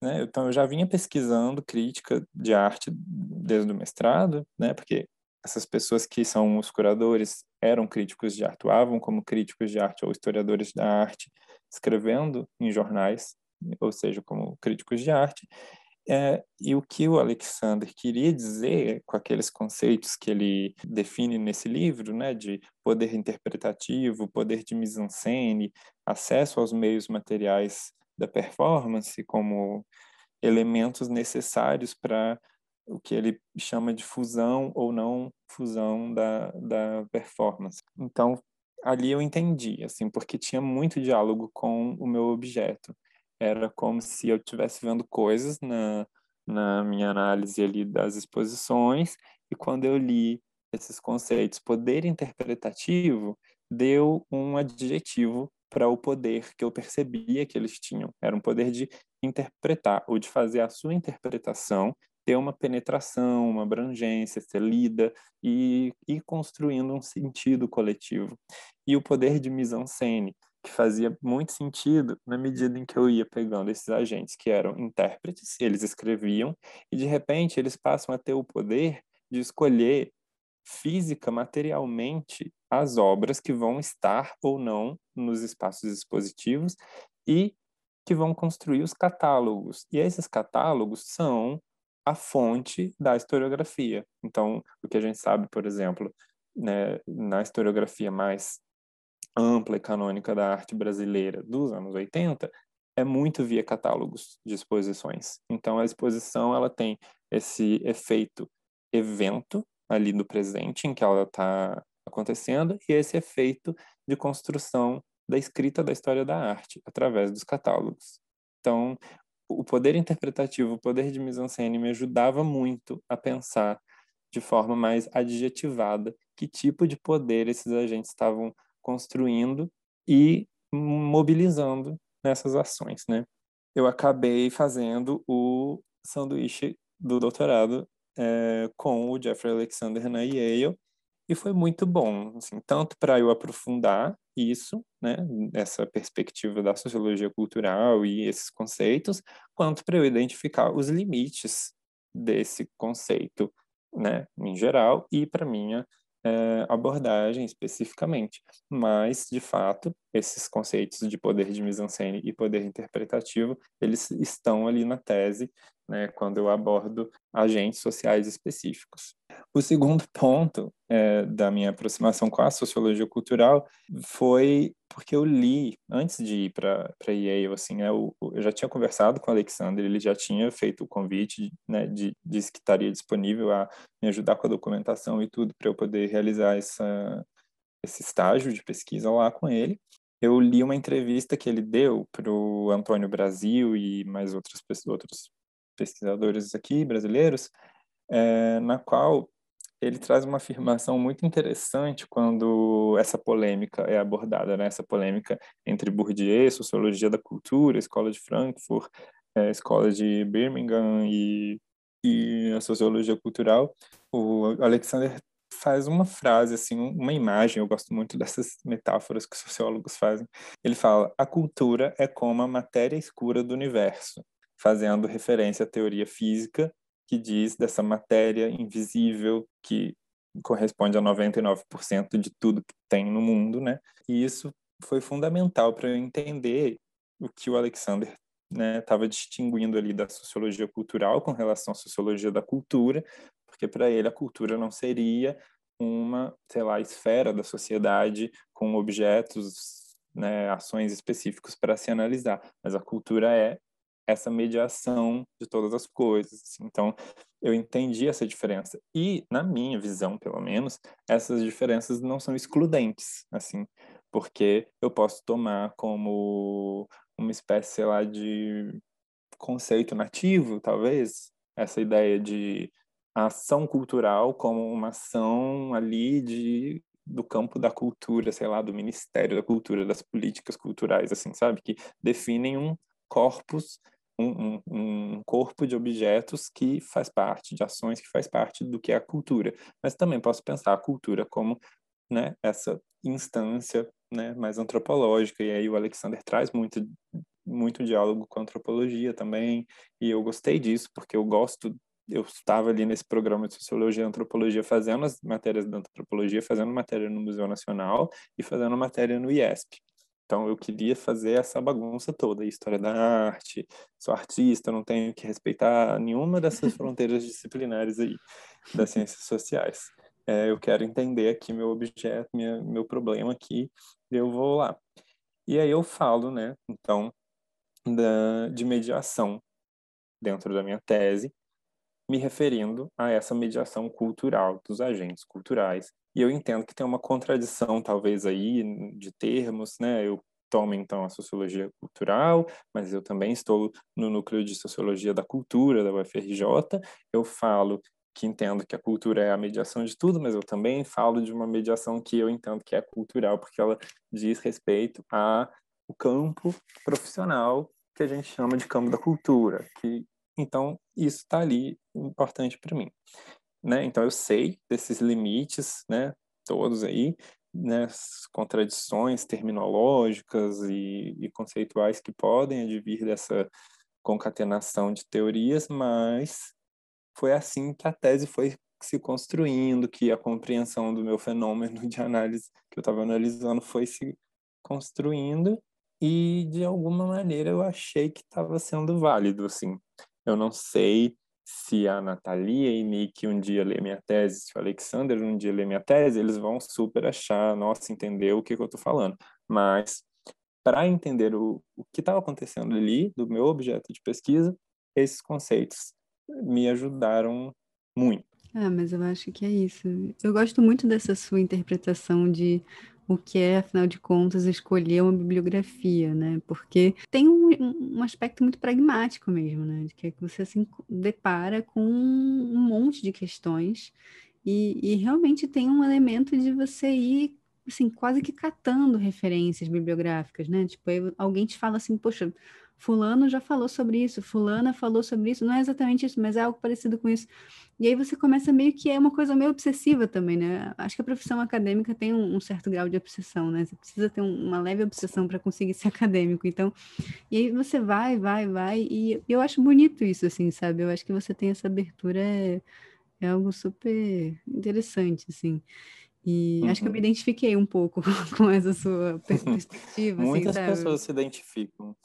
né, então eu já vinha pesquisando crítica de arte desde o mestrado, né, porque essas pessoas que são os curadores eram críticos de arte, atuavam como críticos de arte ou historiadores da arte, escrevendo em jornais, ou seja, como críticos de arte, e o que o Alexander queria dizer com aqueles conceitos que ele define nesse livro, né, de poder interpretativo, poder de mise-en-scène, acesso aos meios materiais da performance como elementos necessários para o que ele chama de fusão ou não fusão da performance. Então, ali eu entendi, assim, porque tinha muito diálogo com o meu objeto. Era como se eu estivesse vendo coisas na minha análise ali das exposições, e quando eu li esses conceitos, poder interpretativo, deu um adjetivo para o poder que eu percebia que eles tinham. Era um poder de interpretar, ou de fazer a sua interpretação ter uma penetração, uma abrangência, ser lida e ir construindo um sentido coletivo. E o poder de mise-en-scène, que fazia muito sentido na medida em que eu ia pegando esses agentes que eram intérpretes, eles escreviam, e de repente eles passam a ter o poder de escolher física, materialmente, as obras que vão estar ou não nos espaços expositivos e que vão construir os catálogos. E esses catálogos são a fonte da historiografia. Então, o que a gente sabe, por exemplo, né, na historiografia mais ampla e canônica da arte brasileira dos anos 80, é muito via catálogos de exposições. Então, a exposição ela tem esse efeito evento ali no presente em que ela está acontecendo e esse efeito de construção da escrita da história da arte através dos catálogos. Então, o poder interpretativo, o poder de mise-en-scène me ajudava muito a pensar de forma mais adjetivada que tipo de poder esses agentes estavam construindo e mobilizando nessas ações, né? Eu acabei fazendo o sanduíche do doutorado com o Jeffrey Alexander na Yale e foi muito bom, assim, tanto para eu aprofundar isso, né, essa perspectiva da sociologia cultural e esses conceitos, quanto para eu identificar os limites desse conceito, né, em geral, e para minha abordagem especificamente. Mas, de fato, esses conceitos de poder de mise-en-scène e poder interpretativo, eles estão ali na tese, né, quando eu abordo agentes sociais específicos. O segundo ponto da minha aproximação com a sociologia cultural foi porque eu li, antes de ir para Yale, assim, né, eu já tinha conversado com o Alexander, ele já tinha feito o convite, né, disse que estaria disponível a me ajudar com a documentação e tudo para eu poder realizar esse estágio de pesquisa lá com ele. Eu li uma entrevista que ele deu para o Antônio Brasil e mais outros pesquisadores aqui brasileiros, na qual ele traz uma afirmação muito interessante quando essa polêmica é abordada, né? Essa polêmica entre Bourdieu, sociologia da cultura, escola de Frankfurt, escola de Birmingham e a sociologia cultural. O Alexander faz uma frase, assim, uma imagem, eu gosto muito dessas metáforas que os sociólogos fazem. Ele fala: a cultura é como a matéria escura do universo, fazendo referência à teoria física que diz dessa matéria invisível que corresponde a 99% de tudo que tem no mundo, né? E isso foi fundamental para eu entender o que o Alexander, né, estava distinguindo ali da sociologia cultural com relação à sociologia da cultura, porque para ele a cultura não seria uma, sei lá, esfera da sociedade com objetos, né, ações específicos para se analisar, mas a cultura é essa mediação de todas as coisas. Assim. Então, eu entendi essa diferença. E, na minha visão, pelo menos, essas diferenças não são excludentes, assim, porque eu posso tomar como uma espécie, sei lá, de conceito nativo, talvez, essa ideia de ação cultural como uma ação ali do campo da cultura, sei lá, do Ministério da Cultura, das políticas culturais, assim, sabe? Que definem um corpus, um corpo de objetos que faz parte, de ações que faz parte do que é a cultura. Mas também posso pensar a cultura como, né, essa instância, né, mais antropológica, e aí o Alexander traz muito diálogo com a antropologia também, e eu gostei disso, porque eu estava ali nesse programa de Sociologia e Antropologia fazendo as matérias da antropologia, fazendo matéria no Museu Nacional e fazendo matéria no IESP. Então eu queria fazer essa bagunça toda, história da arte, sou artista, não tenho que respeitar nenhuma dessas fronteiras disciplinares aí das ciências sociais. Eu quero entender aqui meu objeto, meu problema aqui, e eu vou lá. E aí eu falo, né, então, de mediação dentro da minha tese, me referindo a essa mediação cultural dos agentes culturais. E eu entendo que tem uma contradição, talvez, aí, de termos, né? Eu tomo, então, a sociologia cultural, mas eu também estou no núcleo de sociologia da cultura, da UFRJ. Eu falo que entendo que a cultura é a mediação de tudo, mas eu também falo de uma mediação que eu entendo que é cultural, porque ela diz respeito a o campo profissional que a gente chama de campo da cultura, que então isso está ali importante para mim, né? Então eu sei desses limites, né? Todos aí, né? As contradições terminológicas e conceituais que podem advir dessa concatenação de teorias, mas foi assim que a tese foi se construindo, que a compreensão do meu fenômeno de análise que eu estava analisando foi se construindo e de alguma maneira eu achei que estava sendo válido, assim. Eu não sei se a Natalia e Nick um dia lê minha tese, se o Alexander um dia lê minha tese, eles vão super achar, nossa, entendeu o que eu estou falando. Mas para entender o que estava acontecendo ali, do meu objeto de pesquisa, esses conceitos me ajudaram muito. Ah, mas eu acho que é isso. Eu gosto muito dessa sua interpretação de o que é, afinal de contas, escolher uma bibliografia, né? Porque tem um aspecto muito pragmático mesmo, né? De que você se depara com um monte de questões e realmente tem um elemento de você ir, assim, quase que catando referências bibliográficas, né? Tipo, aí alguém te fala assim, poxa, fulano já falou sobre isso, fulana falou sobre isso, não é exatamente isso, mas é algo parecido com isso. E aí você começa meio que é uma coisa meio obsessiva também, né? Acho que a profissão acadêmica tem um certo grau de obsessão, né? Você precisa ter uma leve obsessão para conseguir ser acadêmico. Então, e aí você vai, e eu acho bonito isso, assim, sabe? Eu acho que você tem essa abertura, é algo super interessante, assim. E acho que eu me Uhum. identifiquei um pouco com essa sua perspectiva, assim, Muitas sabe? pessoas se identificam.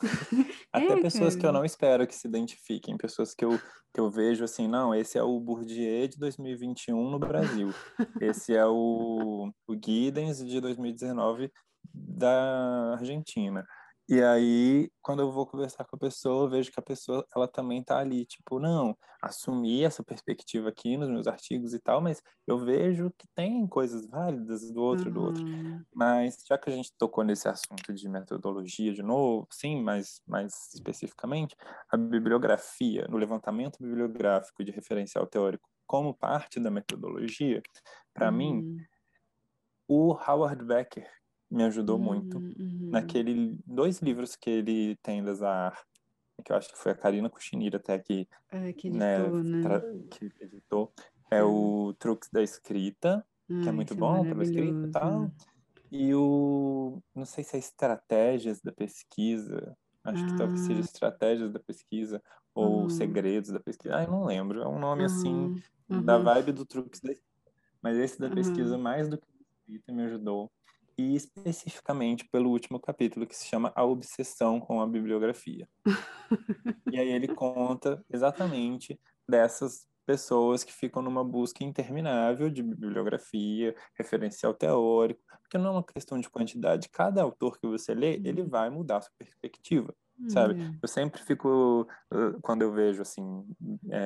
Até É, pessoas que eu cara. não espero que se identifiquem, pessoas que eu vejo assim, não, esse é o Bourdieu de 2021 no Brasil, esse é o Giddens de 2019 da Argentina. E aí, quando eu vou conversar com a pessoa, eu vejo que a pessoa, ela também tá ali, tipo, não, assumi essa perspectiva aqui nos meus artigos e tal, mas eu vejo que tem coisas válidas do outro. Aham. Mas já que a gente tocou nesse assunto de metodologia de novo, sim, mas mais especificamente, a bibliografia, no levantamento bibliográfico de referencial teórico como parte da metodologia, para mim, Uhum. o Howard Becker me ajudou muito Uhum. naquele dois livros que ele tem da Zahar, que eu acho que foi a Karina Kuchinir até que, É, que né, editor, né? que editou, é É. o Truques da Escrita, que é Ah, muito isso é bom pela escrita e maravilhoso. tal, e não sei se é estratégias da pesquisa, acho que talvez seja Ah, estratégias da pesquisa ou aham, segredos da pesquisa, eu não lembro, é um nome assim aham, da aham, vibe do Truques da Escrita, mas esse da pesquisa aham. mais do que da escrita me ajudou, e especificamente pelo último capítulo que se chama A Obsessão com a Bibliografia. E aí ele conta exatamente dessas pessoas que ficam numa busca interminável de bibliografia, referencial teórico, porque não é uma questão de quantidade. Cada autor que você lê, ele vai mudar a sua perspectiva, sabe? É. Eu sempre fico, quando eu vejo assim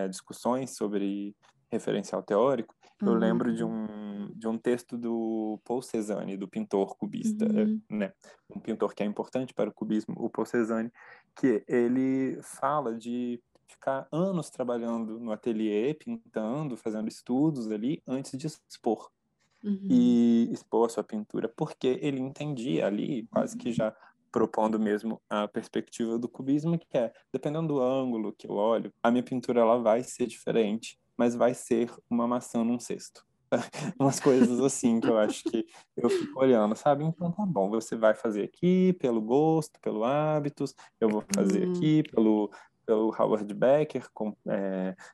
discussões sobre referencial teórico, eu lembro Aham. de um texto do Paul Cézanne, do pintor cubista, Uhum. né? Um pintor que é importante para o cubismo, o Paul Cézanne, que ele fala de ficar anos trabalhando no ateliê, pintando, fazendo estudos ali, antes de expor. Uhum. E expor a sua pintura, porque ele entendia ali, quase que já propondo mesmo a perspectiva do cubismo, que é, dependendo do ângulo que eu olho, a minha pintura ela vai ser diferente, mas vai ser uma maçã num cesto. Umas coisas assim que eu acho que eu fico olhando, sabe? Então tá bom, você vai fazer aqui pelo gosto, pelo hábitos, eu vou fazer Hum. aqui pelo Howard Becker,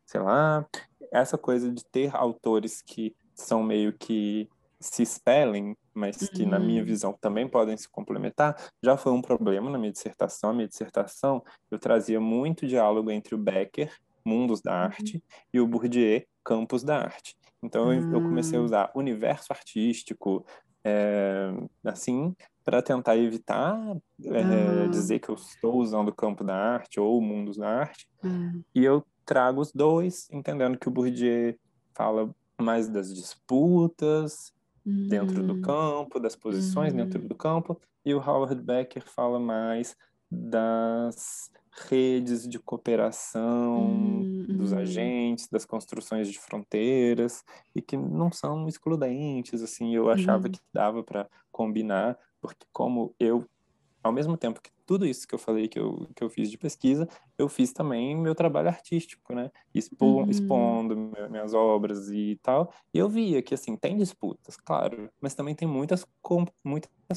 sei lá, essa coisa de ter autores que são meio que se espelhem, mas que na minha Uhum. visão também podem se complementar, já foi um problema na minha dissertação. A minha dissertação, eu trazia muito diálogo entre o Becker, Mundos da Uhum. Arte, e o Bourdieu, Campos da Arte. Então eu comecei a Ah. usar universo artístico, assim, para tentar evitar Aham. dizer que eu estou usando o campo da arte ou mundos da arte, É. e eu trago os dois, entendendo que o Bourdieu fala mais das disputas dentro do Uhum. campo, das posições dentro Uhum. do campo, e o Howard Becker fala mais das redes de cooperação, dos Uhum. agentes, das construções de fronteiras, e que não são excludentes, assim, eu achava Uhum. que dava para combinar, porque como eu ao mesmo tempo que tudo isso que eu falei que eu fiz de pesquisa, eu fiz também meu trabalho artístico, né? Uhum. Expondo minhas obras e tal. E eu via que, assim, tem disputas, claro, mas também tem muitas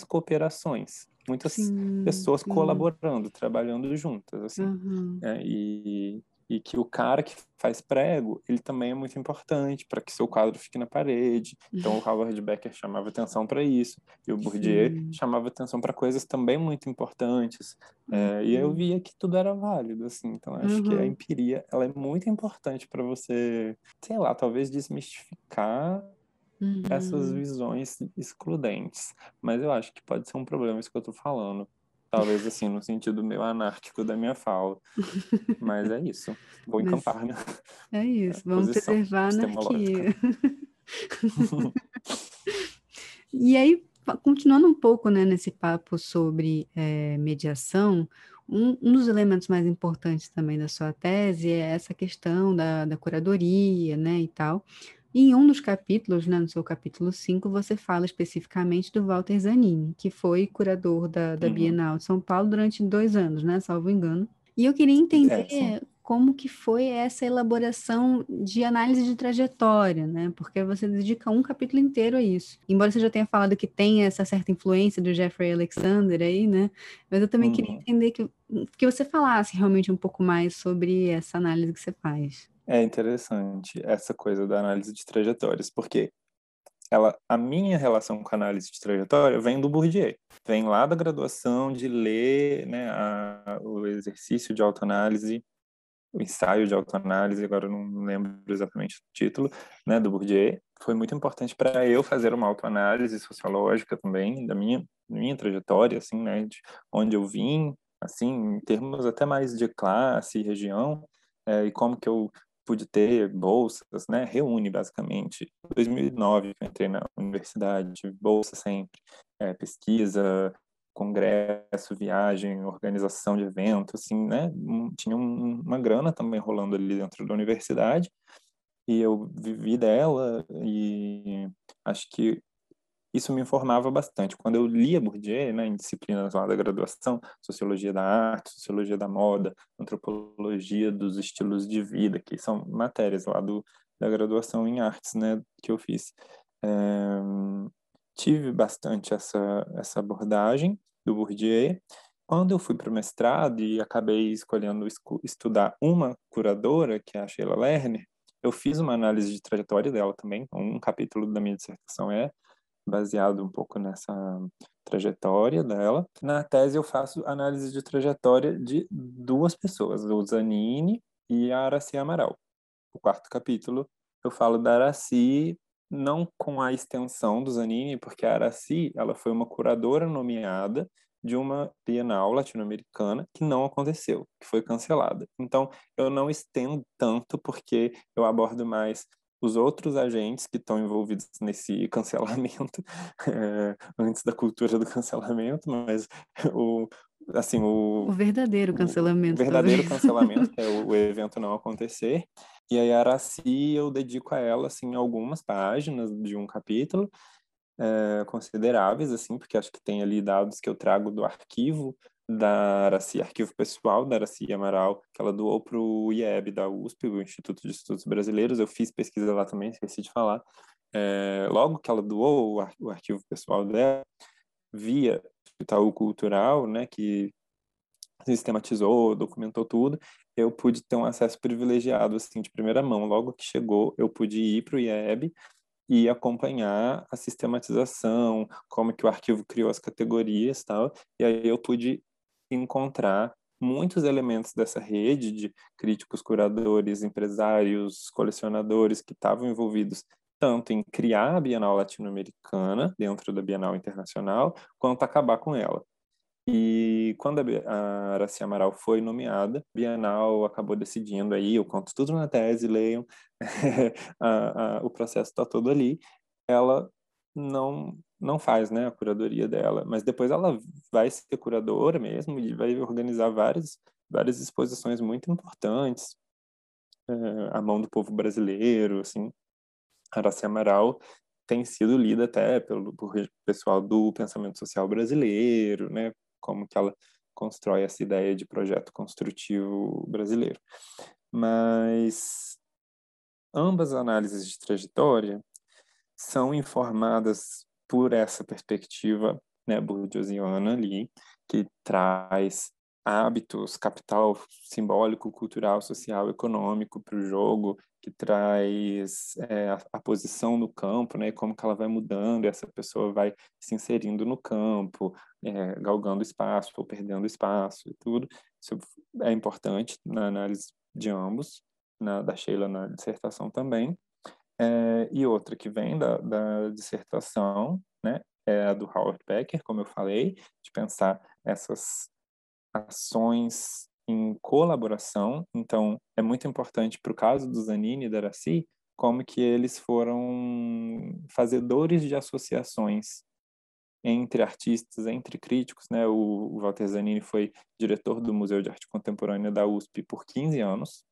cooperações, muitas Sim, pessoas sim. colaborando, trabalhando juntas, assim. Aham. Né? E que o cara que faz prego, ele também é muito importante para que seu quadro fique na parede. Então, o Howard Becker chamava atenção para isso. E o Bourdieu Sim. chamava atenção para coisas também muito importantes. E eu Uhum. via que tudo era válido, assim. Então, acho que a Aham. empiria, ela é muito importante para você, sei lá, talvez desmistificar essas Uhum. visões excludentes. Mas eu acho que pode ser um problema isso que eu tô falando. Talvez, assim, no sentido meio anárquico da minha fala. Mas é isso. Vou Mas encampar minha é isso, vamos posição preservar a epistemológica. anarquia. E aí, continuando um pouco, né, nesse papo sobre mediação, um dos elementos mais importantes também da sua tese é essa questão da curadoria, né, e tal. E em um dos capítulos, né, no seu capítulo 5 você fala especificamente do Walter Zanini, que foi curador da Uhum. Bienal de São Paulo durante 2 anos, né, salvo engano. E eu queria É, sim. entender como que foi essa elaboração de análise de trajetória, né? Porque você dedica um capítulo inteiro a isso. Embora você já tenha falado que tem essa certa influência do Jeffrey Alexander aí, né? Mas eu também queria Uhum. entender que você falasse realmente um pouco mais sobre essa análise que você faz. É interessante essa coisa da análise de trajetórias, porque a minha relação com a análise de trajetória vem do Bourdieu, vem lá da graduação de ler, né, o exercício de autoanálise, o ensaio de autoanálise, agora eu não lembro exatamente o título, né, do Bourdieu. Foi muito importante para eu fazer uma autoanálise sociológica também da minha trajetória, assim, né, de onde eu vim, assim, em termos até mais de classe e região, e como que eu pude ter bolsas, né, reúne basicamente. Em 2009 que eu entrei na universidade, tive bolsa sempre, pesquisa, congresso, viagem, organização de evento, assim, né? Tinha uma grana também rolando ali dentro da universidade e eu vivi dela e acho que isso me informava bastante. Quando eu lia Bourdieu, né, em disciplinas lá da graduação, sociologia da arte, sociologia da moda, antropologia dos estilos de vida, que são matérias lá da graduação em artes, né, que eu fiz. É, tive bastante essa abordagem do Bourdieu. Quando eu fui para o mestrado e acabei escolhendo estudar uma curadora, que é a Sheila Lerner, eu fiz uma análise de trajetória dela também. Um capítulo da minha dissertação é baseado um pouco nessa trajetória dela. Na tese eu faço análise de trajetória de duas pessoas, o Zanini e a Araci Amaral. O quarto capítulo eu falo da Araci não com a extensão do Zanini, porque a Araci, ela foi uma curadora nomeada de uma Bienal latino-americana que não aconteceu, que foi cancelada. Então, eu não estendo tanto porque eu abordo mais os outros agentes que estão envolvidos nesse cancelamento, antes da cultura do cancelamento, mas o, assim, O verdadeiro o cancelamento, verdadeiro talvez. cancelamento, que é o evento não acontecer. E aí a Aracy, eu dedico a ela, assim, algumas páginas de um capítulo, consideráveis, assim, porque acho que tem ali dados que eu trago do arquivo da Aracy, arquivo pessoal da Aracy Amaral, que ela doou para o IEB da USP, o Instituto de Estudos Brasileiros. Eu fiz pesquisa lá também, esqueci de falar. Logo que ela doou o arquivo pessoal dela, via Itaú Cultural, né, que sistematizou, documentou tudo, eu pude ter um acesso privilegiado, assim, de primeira mão. Logo que chegou, eu pude ir para o IEB e acompanhar a sistematização, como que o arquivo criou as categorias, tal. E aí eu pude encontrar muitos elementos dessa rede de críticos, curadores, empresários, colecionadores que estavam envolvidos tanto em criar a Bienal Latino-Americana dentro da Bienal Internacional, quanto acabar com ela. E quando a Aracy Amaral foi nomeada, a Bienal acabou decidindo aí, eu conto tudo na tese, leiam, o processo está todo ali. Ela não faz, né, a curadoria dela, mas depois ela vai ser curadora mesmo e vai organizar várias exposições muito importantes, à mão do povo brasileiro, assim. A Aracy Amaral tem sido lida até por pessoal do pensamento social brasileiro, né? Como que ela constrói essa ideia de projeto construtivo brasileiro. Mas ambas as análises de trajetória são informadas por essa perspectiva, né, bourdieusiana ali, que traz hábitos, capital simbólico, cultural, social, econômico para o jogo, que traz a posição no campo, né, como que ela vai mudando, e essa pessoa vai se inserindo no campo, galgando espaço ou perdendo espaço e tudo. Isso é importante na análise de ambos, da Sheila na dissertação também. E outra que vem da dissertação, né, é a do Howard Becker, como eu falei, de pensar essas ações em colaboração. Então, é muito importante para o caso do Zanini e da Aracy, como que eles foram fazedores de associações entre artistas, entre críticos, né? O Walter Zanini foi diretor do Museu de Arte Contemporânea da USP por 15 anos,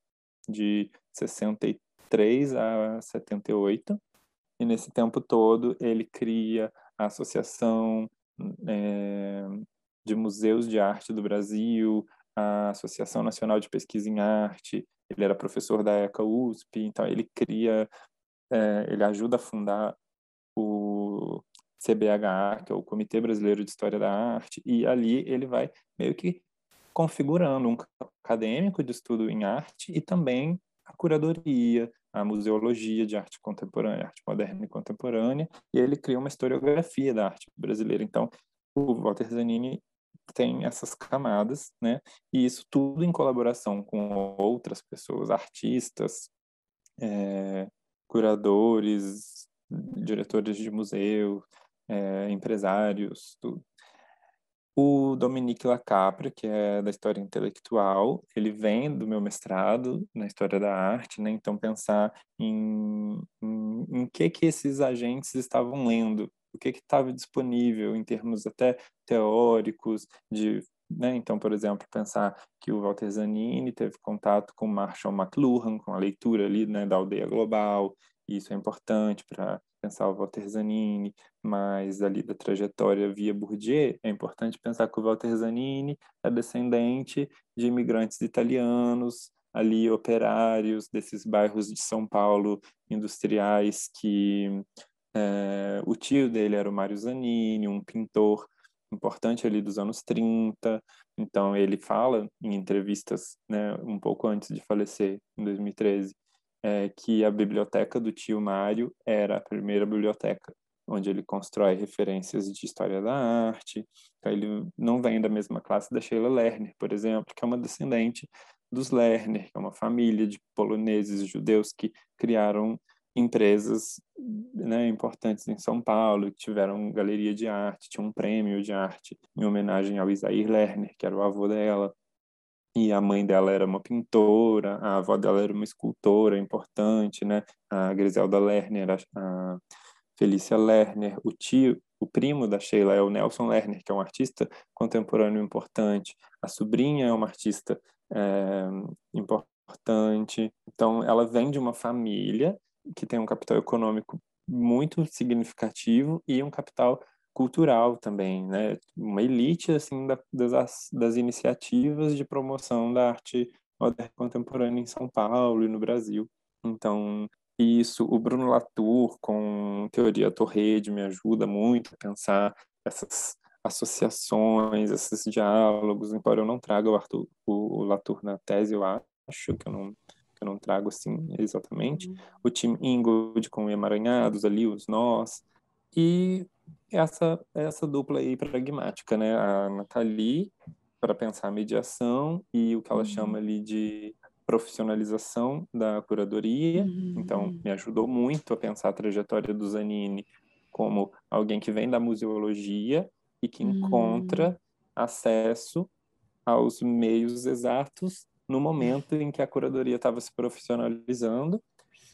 de 63 a 78, e nesse tempo todo ele cria a Associação é, de Museus de Arte do Brasil, a Associação Nacional de Pesquisa em Arte. Ele era professor da ECA USP, então ele ajuda a fundar o CBHA, que é o Comitê Brasileiro de História da Arte, e ali ele vai meio que configurando um campo acadêmico de estudo em arte e também a curadoria, a museologia de arte contemporânea, arte moderna e contemporânea, e ele cria uma historiografia da arte brasileira. Então, o Walter Zanini tem essas camadas, né? E isso tudo em colaboração com outras pessoas, artistas, curadores, diretores de museu, empresários, tudo. O Dominique Lacapra, que é da história intelectual, ele vem do meu mestrado na história da arte, né? Então pensar em que esses agentes estavam lendo, o que estava disponível em termos até teóricos né? Então, por exemplo, pensar que o Walter Zanini teve contato com Marshall McLuhan, com a leitura ali, né, da Aldeia Global, e isso é importante para pensar o Walter Zanini, mas ali da trajetória via Bourdieu, é importante pensar que o Walter Zanini é descendente de imigrantes italianos, ali operários desses bairros de São Paulo industriais que o tio dele era o Mário Zanini, um pintor importante ali dos anos 30. Então ele fala em entrevistas, né, um pouco antes de falecer, em 2013, que a biblioteca do tio Mário era a primeira biblioteca onde ele constrói referências de história da arte. Então, ele não vem da mesma classe da Sheila Lerner, por exemplo, que é uma descendente dos Lerner, que é uma família de poloneses judeus que criaram empresas, né, importantes em São Paulo, que tiveram galeria de arte, tinha um prêmio de arte em homenagem ao Isair Lerner, que era o avô dela. e a mãe dela era uma pintora, a avó dela era uma escultora importante, né? A Griselda Lerner, a Felícia Lerner, o primo da Sheila é o Nelson Lerner, que é um artista contemporâneo importante, a sobrinha é uma artista importante. Então, ela vem de uma família que tem um capital econômico muito significativo e um capital cultural também, né? Uma elite assim das iniciativas de promoção da arte moderna e contemporânea em São Paulo e no Brasil. Então, isso, o Bruno Latour com teoria Torrede me ajuda muito a pensar essas associações, esses diálogos, embora eu não traga o Latour na tese, eu acho que eu não trago assim exatamente. O Tim Ingold com o Emaranhados ali, os nós, e essa dupla aí pragmática, né? A Nathalie para pensar a mediação e o que ela chama Uhum. ali de profissionalização da curadoria. Então, Uhum. me ajudou muito a pensar a trajetória do Zanini como alguém que vem da museologia e que Uhum. encontra acesso aos meios exatos no momento em que a curadoria estava se profissionalizando,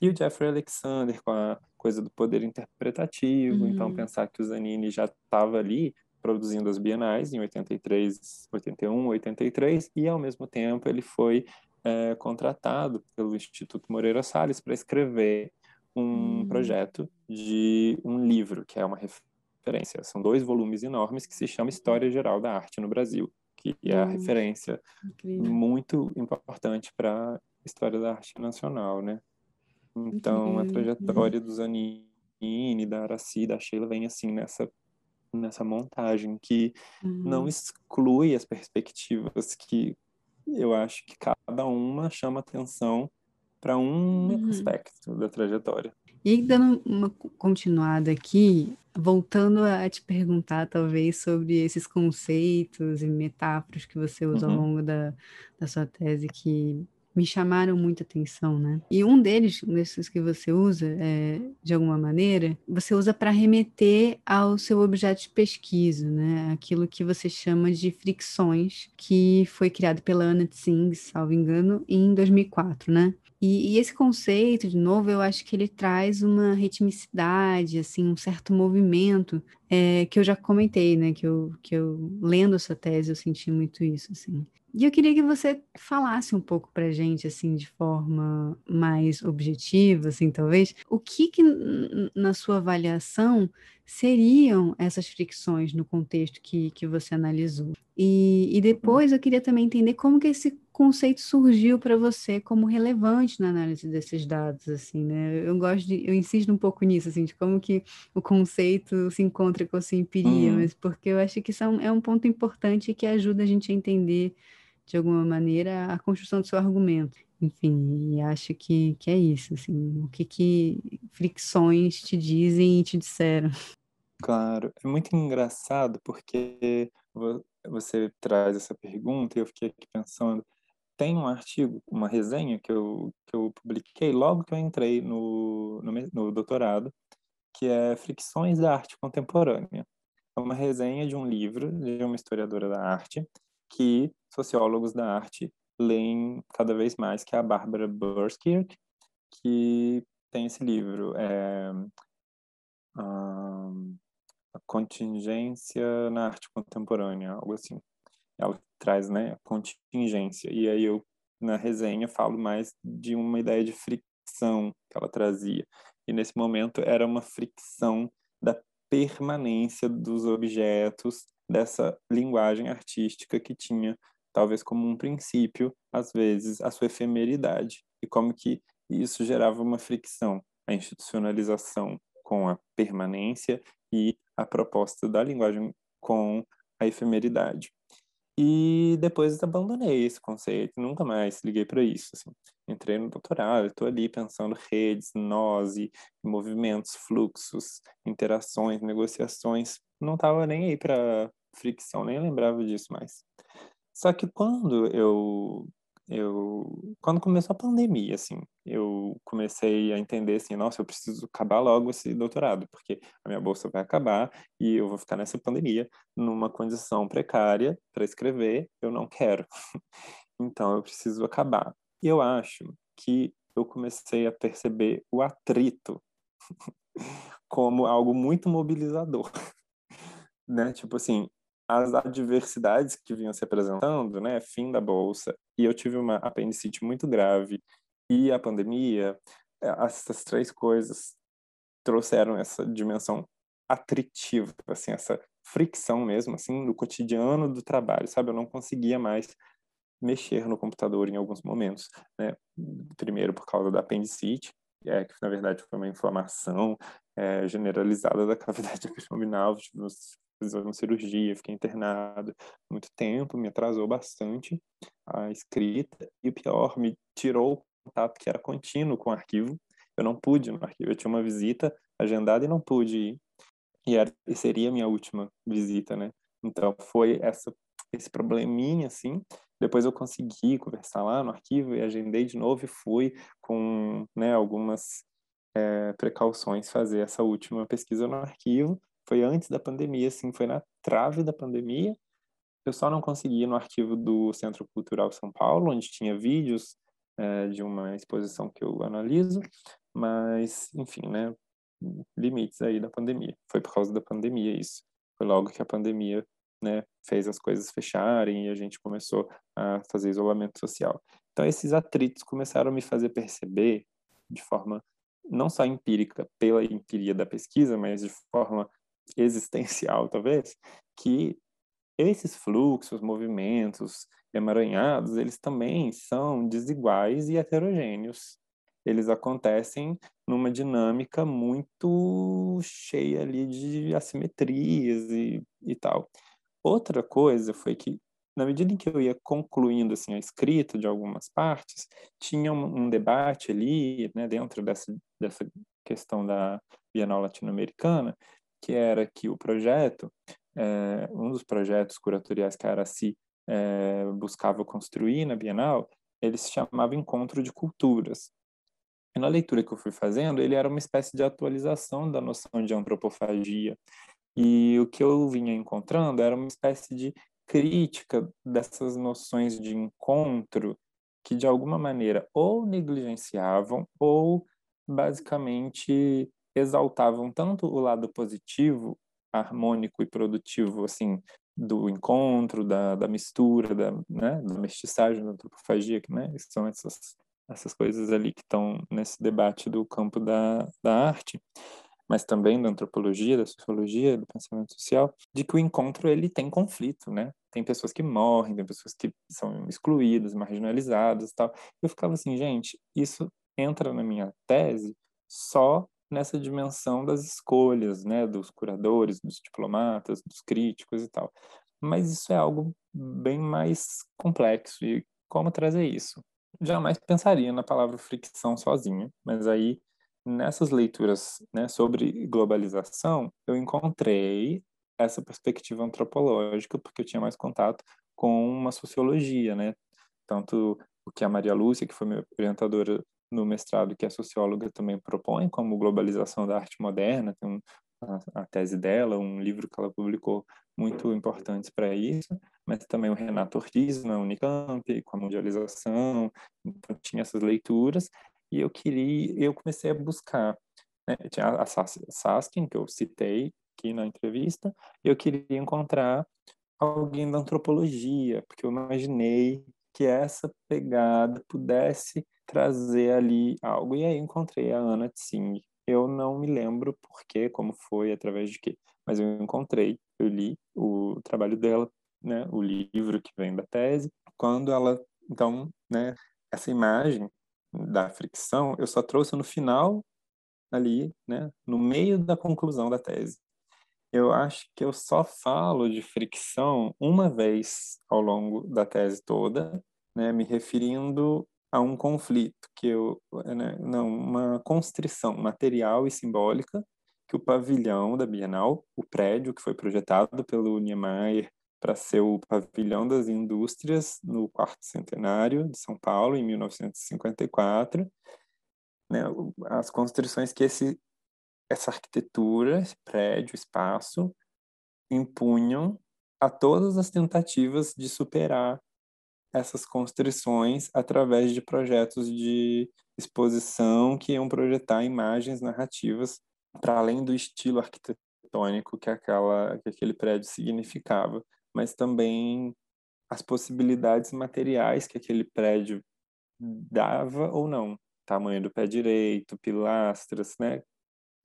e o Jeffrey Alexander com a coisa do poder interpretativo. Então, Uhum. pensar que o Zanini já estava ali produzindo as bienais em 83, 81, 83, e ao mesmo tempo ele foi contratado pelo Instituto Moreira Salles para escrever um Uhum. projeto de um livro, que é uma referência. São 2 volumes enormes que se chama História Geral da Arte no Brasil, que é a Nossa, referência incrível, muito importante para a história da arte nacional, né? Então, a incrível. Uhum. trajetória do Zanini, da Araci, da Sheila vem assim nessa montagem que não Uhum. exclui as perspectivas que eu acho que cada uma chama atenção para um Uhum. aspecto da trajetória. E dando uma continuada aqui, voltando a te perguntar, talvez, sobre esses conceitos e metáforas que você usa ao Uhum, longo da sua tese, que me chamaram muita atenção, né? E um deles, desses que você usa, de alguma maneira, você usa para remeter ao seu objeto de pesquisa, né? Aquilo que você chama de fricções, que foi criado pela Anna Tsing, salvo engano, em 2004, né? E esse conceito, de novo, eu acho que ele traz uma ritmicidade, assim, um certo movimento, que eu já comentei, né? Que eu lendo essa tese, eu senti muito isso, assim. E eu queria que você falasse um pouco pra gente, assim, de forma mais objetiva, assim, talvez, o que na sua avaliação seriam essas fricções no contexto que você analisou? E uhum, depois eu queria também entender como que esse conceito surgiu para você como relevante na análise desses dados, assim, né? Eu insisto um pouco nisso, assim, de como que o conceito se encontra com a sua empiria, uhum. mas porque eu acho que isso é um ponto importante que ajuda a gente a entender, de alguma maneira, a construção do seu argumento. Enfim, e acho que é isso, assim, o que fricções te dizem e te disseram. Claro, é muito engraçado porque você traz essa pergunta e eu fiquei aqui pensando. Tem um artigo, uma resenha que eu publiquei logo que eu entrei no doutorado, que é Fricções da Arte Contemporânea. É uma resenha de um livro de uma historiadora da arte que sociólogos da arte leem cada vez mais, que é a Barbara Buskirk, que tem esse livro, ah, A Contingência na Arte Contemporânea, algo assim. Ela traz, né, contingência. E aí eu, na resenha, falo mais de uma ideia de fricção que ela trazia. E nesse momento era uma fricção da permanência dos objetos, dessa linguagem artística que tinha, talvez como um princípio, às vezes, a sua efemeridade. E como que isso gerava uma fricção, a institucionalização com a permanência e a proposta da linguagem com a efemeridade. E depois abandonei esse conceito, nunca mais liguei para isso. Assim. Entrei no doutorado, estou ali pensando redes, nós, e movimentos, fluxos, interações, negociações. Não estava nem aí para fricção, nem lembrava disso mais. Só que quando começou a pandemia, assim, eu comecei a entender assim, nossa, eu preciso acabar logo esse doutorado, porque a minha bolsa vai acabar e eu vou ficar nessa pandemia numa condição precária para escrever, eu não quero. então eu preciso acabar. E eu acho que eu comecei a perceber o atrito como algo muito mobilizador, né? Tipo assim, as adversidades que vinham se apresentando, né? Fim da bolsa, e eu tive uma apendicite muito grave, e a pandemia, essas três coisas trouxeram essa dimensão atritiva, assim, essa fricção mesmo, assim, no cotidiano do trabalho, sabe? Eu não conseguia mais mexer no computador em alguns momentos, né? Primeiro por causa da apendicite, que na verdade foi uma inflamação generalizada da cavidade abdominal, fiz uma cirurgia, fiquei internado muito tempo, me atrasou bastante a escrita, e o pior, me tirou o contato que era contínuo com o arquivo. Eu não pude ir no arquivo, eu tinha uma visita agendada e não pude ir, e seria a minha última visita, né? Então foi esse probleminha, assim. Depois eu consegui conversar lá no arquivo e agendei de novo e fui com, né, algumas precauções fazer essa última pesquisa no arquivo. Foi antes da pandemia, assim, foi na trave da pandemia. Eu só não consegui ir no arquivo do Centro Cultural São Paulo, onde tinha vídeos de uma exposição que eu analiso, mas, enfim, né, limites aí da pandemia. Foi por causa da pandemia isso. Foi logo que a pandemia, né, fez as coisas fecharem e a gente começou a fazer isolamento social. Então esses atritos começaram a me fazer perceber de forma não só empírica, pela empiria da pesquisa, mas de forma existencial, talvez, que esses fluxos, movimentos emaranhados, eles também são desiguais e heterogêneos. Eles acontecem numa dinâmica muito cheia ali de assimetrias e tal. Outra coisa foi que, na medida em que eu ia concluindo assim, a escrita de algumas partes, tinha um debate ali, né, dentro dessa questão da Bienal Latino-Americana, que era que o projeto, um dos projetos curatoriais que a Aracy buscava construir na Bienal, ele se chamava Encontro de Culturas. E na leitura que eu fui fazendo, ele era uma espécie de atualização da noção de antropofagia, e o que eu vinha encontrando era uma espécie de crítica dessas noções de encontro que, de alguma maneira, ou negligenciavam ou, basicamente, exaltavam tanto o lado positivo, harmônico e produtivo, assim, do encontro, da mistura, né, da mestiçagem, da antropofagia, que, né, são essas coisas ali que estão nesse debate do campo da arte, mas também da antropologia, da sociologia, do pensamento social, de que o encontro ele tem conflito, né? Tem pessoas que morrem, tem pessoas que são excluídas, marginalizadas, e tal. Eu ficava assim, gente, isso entra na minha tese só nessa dimensão das escolhas, né, dos curadores, dos diplomatas, dos críticos e tal. Mas isso é algo bem mais complexo, e como trazer isso? Jamais pensaria na palavra fricção sozinho, mas aí nessas leituras, né, sobre globalização, eu encontrei essa perspectiva antropológica porque eu tinha mais contato com uma sociologia, né? Tanto o que a Maria Lúcia, que foi minha orientadora no mestrado, que é socióloga, também propõe como globalização da arte moderna, tem a tese dela, um livro que ela publicou muito importantes para isso, mas também o Renato Ortiz na Unicamp, com a mundialização, então tinha essas leituras, e eu comecei a buscar, né? Tinha a Saskin, que eu citei aqui na entrevista, e eu queria encontrar alguém da antropologia, porque eu imaginei que essa pegada pudesse trazer ali algo. E aí encontrei a Anna Tsing. Eu não me lembro por quê, como foi, através de quê, mas eu encontrei, eu li o trabalho dela, né, o livro que vem da tese, quando ela, então, né, essa imagem da fricção, eu só trouxe no final ali, né, no meio da conclusão da tese. Eu acho que eu só falo de fricção uma vez ao longo da tese toda, né, me referindo a um conflito né, não, uma constrição material e simbólica que o pavilhão da Bienal, o prédio que foi projetado pelo Niemeyer para ser o pavilhão das indústrias no quarto centenário de São Paulo, em 1954, né, as constrições que essa arquitetura, esse prédio, espaço, impunham a todas as tentativas de superar essas constrições através de projetos de exposição que iam projetar imagens narrativas para além do estilo arquitetônico que aquele prédio significava, mas também as possibilidades materiais que aquele prédio dava ou não. Tamanho do pé direito, pilastras, né?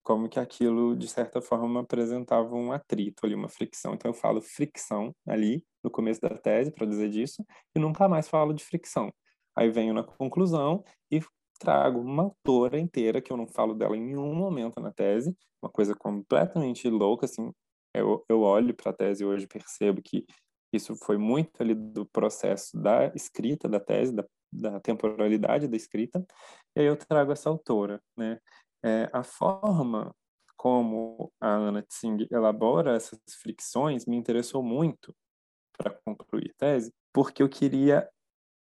Como que aquilo, de certa forma, apresentava um atrito ali, uma fricção. Então, eu falo fricção ali, no começo da tese, para dizer disso, e nunca mais falo de fricção. Aí venho na conclusão e trago uma autora inteira, que eu não falo dela em nenhum momento na tese, uma coisa completamente louca, assim. Eu olho para a tese hoje e percebo que isso foi muito ali do processo da escrita da tese, da temporalidade da escrita, e aí eu trago essa autora, né? A forma como a Anna Tsing elabora essas fricções me interessou muito para concluir a tese, porque eu queria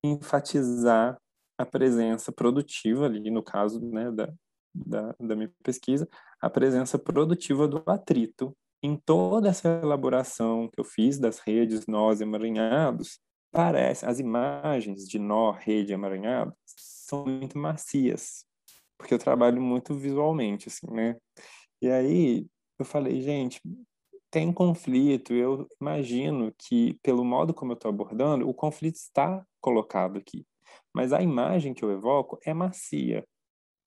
enfatizar a presença produtiva ali, no caso, né, da minha pesquisa, a presença produtiva do atrito em toda essa elaboração que eu fiz das redes, nós emaranhados. Parece, as imagens de nó, rede, emaranhado são muito macias, porque eu trabalho muito visualmente, assim, né? E aí eu falei, gente, tem conflito. Eu imagino que, pelo modo como eu estou abordando, o conflito está colocado aqui. Mas a imagem que eu evoco é macia.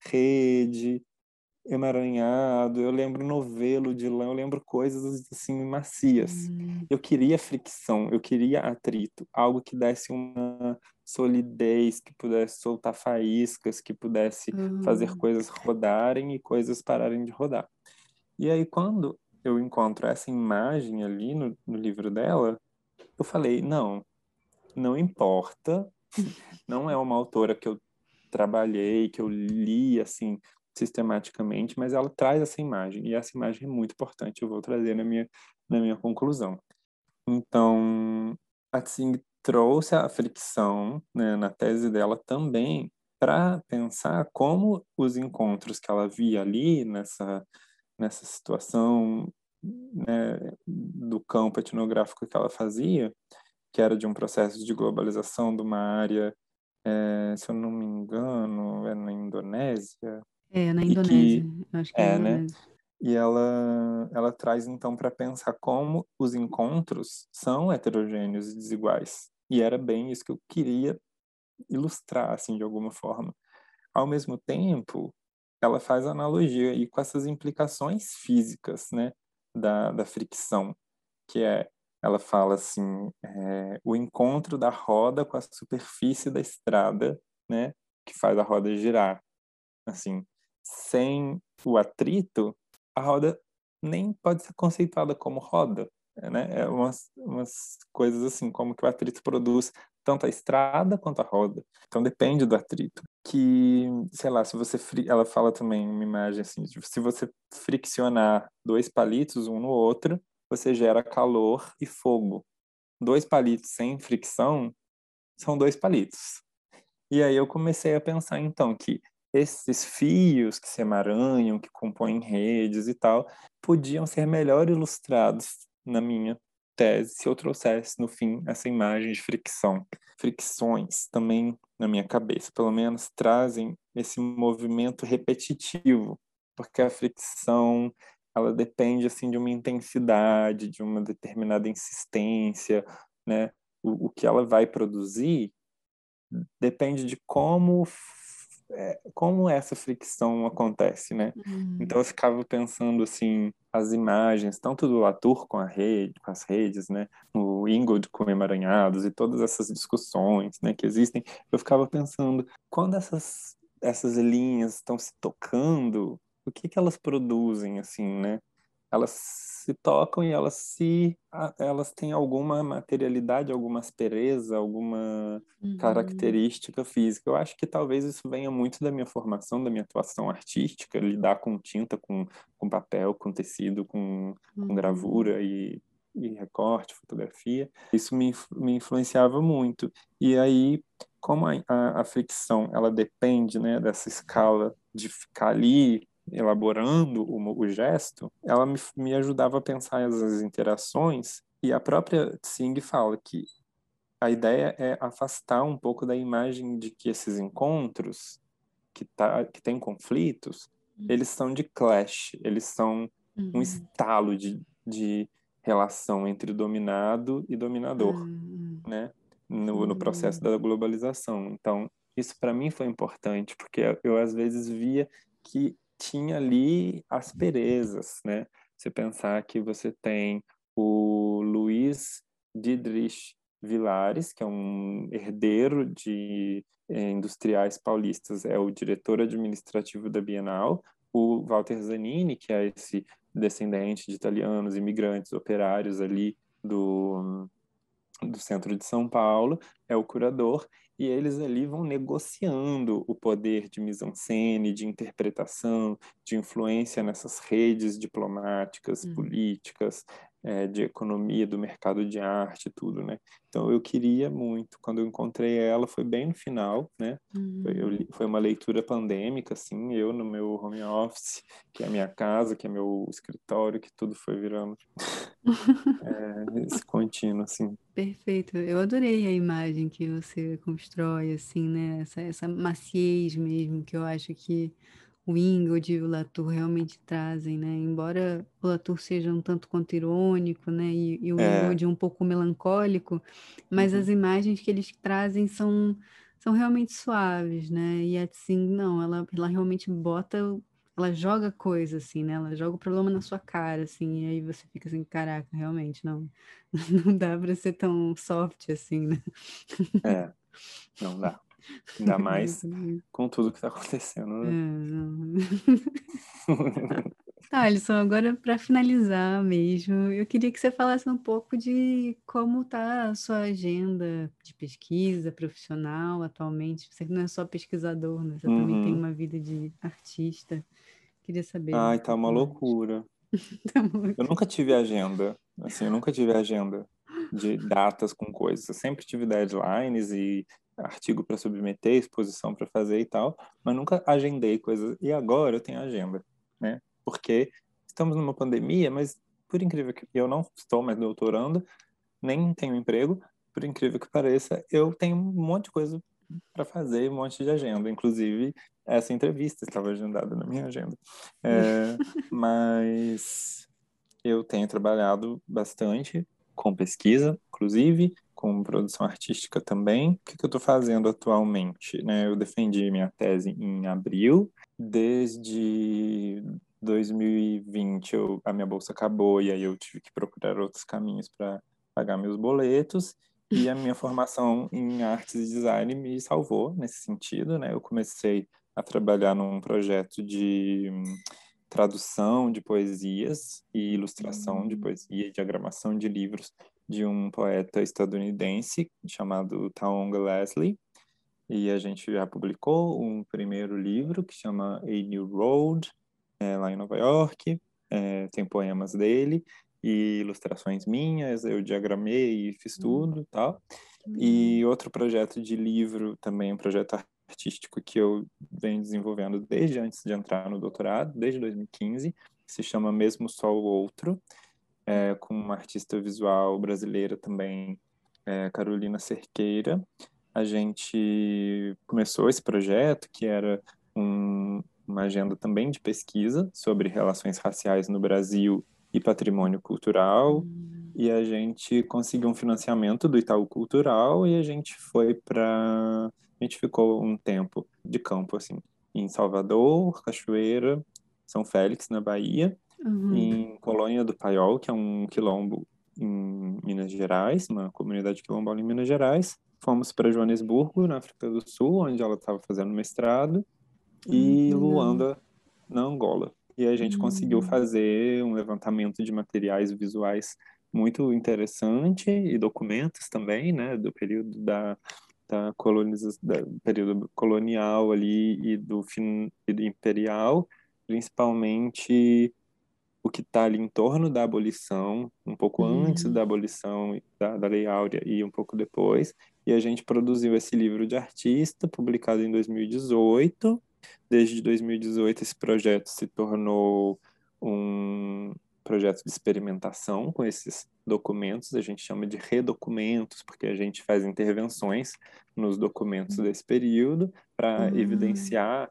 Rede, emaranhado, eu lembro novelo de lã, eu lembro coisas assim macias. Hum, Eu queria fricção, eu queria atrito, algo que desse uma solidez, que pudesse soltar faíscas, que pudesse fazer hum, coisas rodarem e coisas pararem de rodar. E aí, quando eu encontro essa imagem ali no livro dela, eu falei, não, não importa, não é uma autora que eu trabalhei, que eu li, assim, sistematicamente, mas ela traz essa imagem, e essa imagem é muito importante, eu vou trazer na minha conclusão. Então, a Tsing trouxe a fricção, né, na tese dela também, para pensar como os encontros que ela via ali nessa situação, né, do campo etnográfico que ela fazia, que era de um processo de globalização de uma área, se eu não me engano, é na Indonésia, é, na e Indonésia. que Eu acho que é na né? Indonésia. E ela traz então para pensar como os encontros são heterogêneos e desiguais. E era bem isso que eu queria ilustrar, assim, de alguma forma. Ao mesmo tempo, ela faz analogia aí com essas implicações físicas, né, da fricção, que é, ela fala assim, o encontro da roda com a superfície da estrada, né, que faz a roda girar, assim, sem o atrito, a roda nem pode ser conceituada como roda, né? É umas coisas assim, como que o atrito produz tanto a estrada quanto a roda. Então depende do atrito. Que, sei lá, se você ela fala também uma imagem assim, se você friccionar dois palitos um no outro, você gera calor e fogo. Dois palitos sem fricção são dois palitos. E aí eu comecei a pensar então que esses fios que se emaranham, que compõem redes e tal, podiam ser melhor ilustrados na minha tese se eu trouxesse no fim essa imagem de fricção. Fricções também na minha cabeça, pelo menos trazem esse movimento repetitivo, porque a fricção ela depende assim de uma intensidade, de uma determinada insistência, né? O que ela vai produzir depende de como essa fricção acontece, né? Hum, Então eu ficava pensando assim, as imagens, tanto do Latour com a rede, com as redes, né, o Ingold com emaranhados e todas essas discussões, né, que existem, eu ficava pensando, quando essas linhas estão se tocando, o que que elas produzem assim, né? Elas se tocam e elas têm alguma materialidade, alguma aspereza, alguma uhum, característica física. Eu acho que talvez isso venha muito da minha formação, da minha atuação artística, lidar com tinta, com papel, com tecido, com uhum, gravura e recorte, fotografia. Isso me influenciava muito. E aí, como a ficção ela depende, né, dessa escala de ficar ali elaborando o gesto, ela me ajudava a pensar essas interações. E a própria Tsing fala que a ideia é afastar um pouco da imagem de que esses encontros que tem conflitos, eles são de clash, eles são um Uhum. estalo de relação entre dominado e dominador, Hum, né? No processo hum, da globalização. Então, isso para mim foi importante, porque eu às vezes via que tinha ali asperezas, né? Você pensar que você tem o Luiz Dietrich Vilares, que é um herdeiro de industriais paulistas, é o diretor administrativo da Bienal, o Walter Zanini, que é esse descendente de italianos, imigrantes, operários ali do centro de São Paulo, é o curador, e eles ali vão negociando o poder de mise-en-scène, de interpretação, de influência nessas redes diplomáticas, hum, políticas, de economia, do mercado de arte, tudo, né? Então eu queria muito, quando eu encontrei ela, foi bem no final, né? hum. Foi uma leitura pandêmica, assim, eu no meu home office, que é a minha casa, que é meu escritório, que tudo foi virando esse contínuo, assim. Perfeito. Eu adorei a imagem que você constrói, assim, né? Essa maciez mesmo, que eu acho que o Ingold e o Latour realmente trazem, né? Embora o Latour seja um tanto quanto irônico, né? E o É, Ingold um pouco melancólico, mas as uhum, imagens que eles trazem são realmente suaves, né? E assim, não, ela realmente ela joga coisa, assim, né? Ela joga o problema na sua cara, assim, e aí você fica assim, caraca, realmente, não, não dá pra ser tão soft assim, né? é, não dá. Ainda mais Exatamente. com tudo que está acontecendo, É, né? não. Tá, Alisson, agora para finalizar mesmo, eu queria que você falasse um pouco de como tá a sua agenda de pesquisa profissional atualmente. Você não é só pesquisador, né? Você também tem Uhum. uma vida de artista. Queria saber um Ai, tá pouco uma mais. loucura. Tá bom. Eu nunca tive agenda, assim, eu nunca tive agenda de datas com coisas. Eu sempre tive deadlines e artigo para submeter, exposição para fazer e tal, mas nunca agendei coisas. E agora eu tenho agenda, né? Porque estamos numa pandemia, mas por incrível que eu não estou mais doutorando, nem tenho emprego, por incrível que pareça, eu tenho um monte de coisa para fazer, um monte de agenda. Inclusive, essa entrevista estava agendada na minha agenda. É, mas eu tenho trabalhado bastante com pesquisa, inclusive, com produção artística também. O que eu estou fazendo atualmente, né? Eu defendi minha tese em abril. Desde 2020, a minha bolsa acabou e aí eu tive que procurar outros caminhos para pagar meus boletos. E a minha formação em artes e design me salvou nesse sentido, né? Eu comecei a trabalhar num projeto de tradução de poesias e ilustração de Hum, poesia e diagramação de livros de um poeta estadunidense chamado Taonga Leslie. E a gente já publicou um primeiro livro que chama A New Road, lá em Nova York. Tem poemas dele e ilustrações minhas, eu diagramei e fiz tudo e tal. que legal. E outro projeto de livro, também um projeto artístico que eu venho desenvolvendo desde antes de entrar no doutorado, desde 2015, que se chama Mesmo Só o Outro, com uma artista visual brasileira também, Carolina Cerqueira. A gente começou esse projeto, que era uma agenda também de pesquisa sobre relações raciais no Brasil e patrimônio cultural, Hum, e a gente conseguiu um financiamento do Itaú Cultural e a gente foi para... A gente ficou um tempo de campo, assim, em Salvador, Cachoeira, São Félix, na Bahia, uhum, em Colônia do Paiol, que é um quilombo em Minas Gerais, uma comunidade quilombola em Minas Gerais. Fomos para Joanesburgo, na África do Sul, onde ela estava fazendo mestrado, que e legal. Luanda, na Angola. E a gente conseguiu Hum, fazer um levantamento de materiais visuais muito interessante e documentos também, né, do período do período colonial ali e do imperial, principalmente o que está ali em torno da abolição, um pouco antes uhum. da abolição da Lei Áurea e um pouco depois. E a gente produziu esse livro de artista, publicado em 2018. Desde 2018, esse projeto se tornou um, projetos de experimentação com esses documentos, a gente chama de redocumentos, porque a gente faz intervenções nos documentos desse período para Ah, evidenciar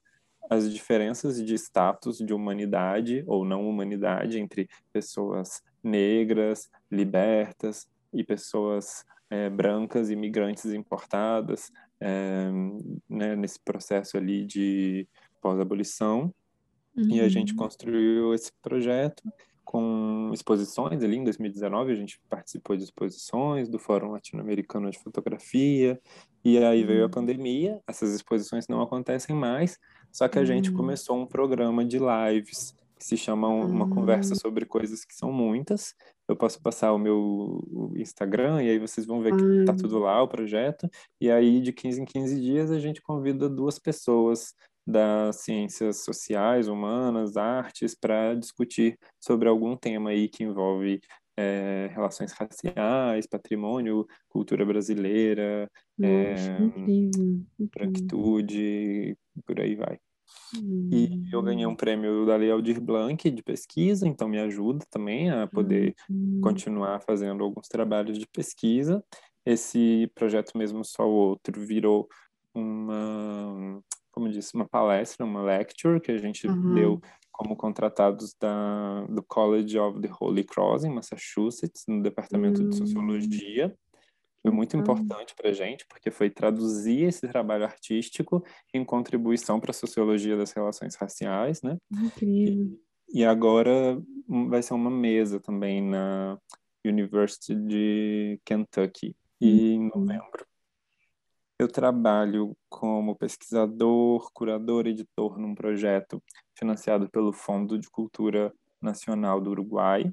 as diferenças de status de humanidade ou não humanidade entre pessoas negras, libertas e pessoas brancas, imigrantes importadas, né, nesse processo ali de pós-abolição. E a gente uhum, construiu esse projeto com exposições ali em 2019, a gente participou de exposições do Fórum Latino-Americano de Fotografia, e aí veio a uhum, pandemia, essas exposições não acontecem mais, só que a gente uhum, começou um programa de lives que se chama Uma Conversa uhum, sobre Coisas que São Muitas. Eu posso passar o Instagram e aí vocês vão ver que tá ah, tudo lá, o projeto, e aí de 15 em 15 dias a gente convida duas pessoas das ciências sociais, humanas, artes, para discutir sobre algum tema aí que envolve relações raciais, patrimônio, cultura brasileira, nossa, é, incrível, incrível. branquitude, por aí vai. E eu ganhei um Hum, prêmio da Lei Aldir Blanc de pesquisa, então me ajuda também a poder hum, continuar fazendo alguns trabalhos de pesquisa. Esse projeto mesmo Só o Outro virou uma, como disse, uma palestra, uma lecture que a gente deu aham, como contratados do College of the Holy Cross em Massachusetts, no departamento de sociologia. que Foi muito legal, importante para a gente, porque foi traduzir esse trabalho artístico em contribuição para a sociologia das relações raciais, né? E, incrível. e agora vai ser uma mesa também na University de Kentucky, e em Uhum, novembro. Eu trabalho como pesquisador, curador, editor num projeto financiado pelo Fundo de Cultura Nacional do Uruguai,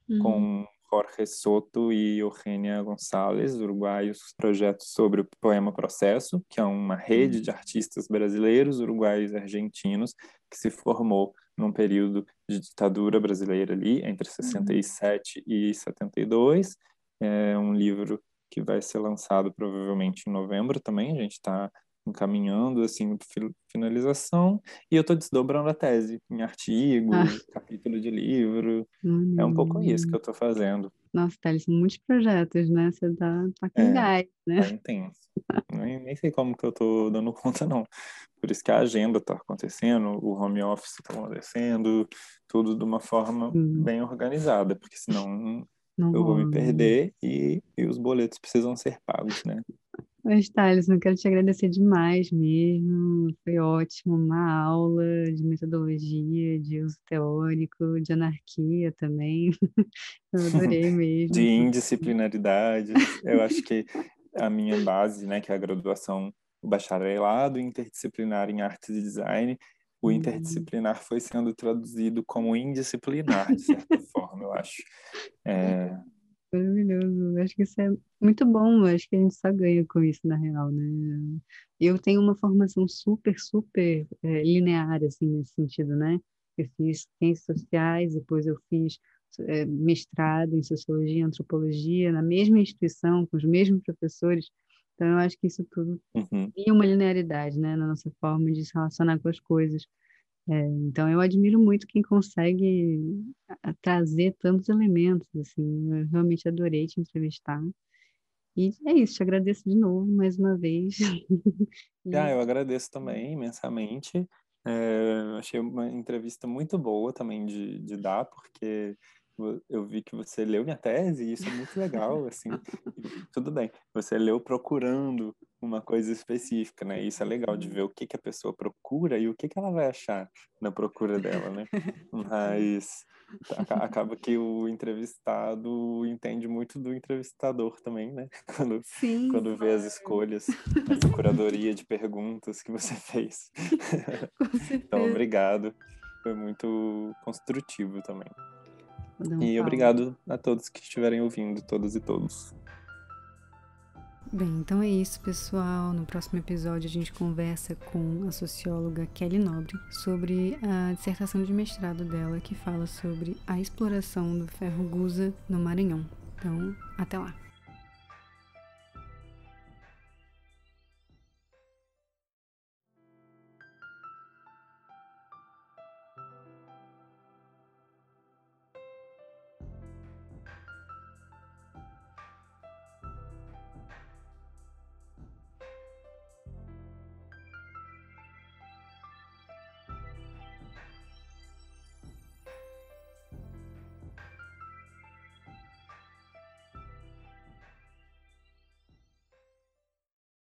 uhum, com Jorge Soto e Eugênia Gonçalves, uruguaios, projetos sobre o Poema Processo, que é uma rede de artistas brasileiros, uruguaios e argentinos, que se formou num período de ditadura brasileira ali, entre uhum. 67 e 72. É um livro que vai ser lançado provavelmente em novembro também, a gente está encaminhando assim finalização, e eu estou desdobrando a tese em Ah, artigo, capítulo de livro, é um pouco isso que hum. eu tô fazendo. Nossa, Thaís, são muitos projetos, né? Você tá com É, gás, né? tá intenso. Nem sei como que eu tô dando conta, não. Por isso que a agenda tá acontecendo, o home office tá acontecendo, tudo de uma forma Hum, bem organizada, porque senão não eu vou me rola, né? perder e os boletos precisam ser pagos, né? Mas, Thales, eu quero te agradecer demais mesmo. Foi ótimo, uma aula de metodologia, de uso teórico, de anarquia também. Eu adorei De mesmo. indisciplinaridade. Eu acho que a minha base, né, que é a graduação, o bacharelado interdisciplinar em artes e design, o Hum, interdisciplinar foi sendo traduzido como indisciplinar, de certa forma, eu acho. É, Maravilhoso. Acho que isso é muito bom. Acho que a gente só ganha com isso, na real, né? Eu tenho uma formação super, super linear, assim, nesse sentido, né? Eu fiz ciências sociais, depois eu fiz mestrado em sociologia e antropologia na mesma instituição, com os mesmos professores. Então, eu acho que isso tudo uhum, cria uma linearidade, né, na nossa forma de se relacionar com as coisas. Então, eu admiro muito quem consegue trazer tantos elementos, assim. Eu realmente adorei te entrevistar. E é isso, te agradeço de novo, mais uma vez. E eu agradeço também imensamente. Achei uma entrevista muito boa também de dar, porque eu vi que você leu minha tese e isso é muito legal, assim. E tudo bem, você leu procurando uma coisa específica, né? Isso é legal de ver o que que a pessoa procura e o que que ela vai achar na procura dela, né? sim, Mas acaba que o entrevistado entende muito do entrevistador também, né? Quando, sim, quando vê as claro, escolhas, essa curadoria de perguntas que você fez. com Então, certeza. obrigado. Foi muito construtivo também. Vou dar um E pau. obrigado a todos que estiverem ouvindo, todas e todos. Bem, então é isso, pessoal. No próximo episódio a gente conversa com a socióloga Kelly Nobre sobre a dissertação de mestrado dela, que fala sobre a exploração do ferro gusa no Maranhão. Então, até lá.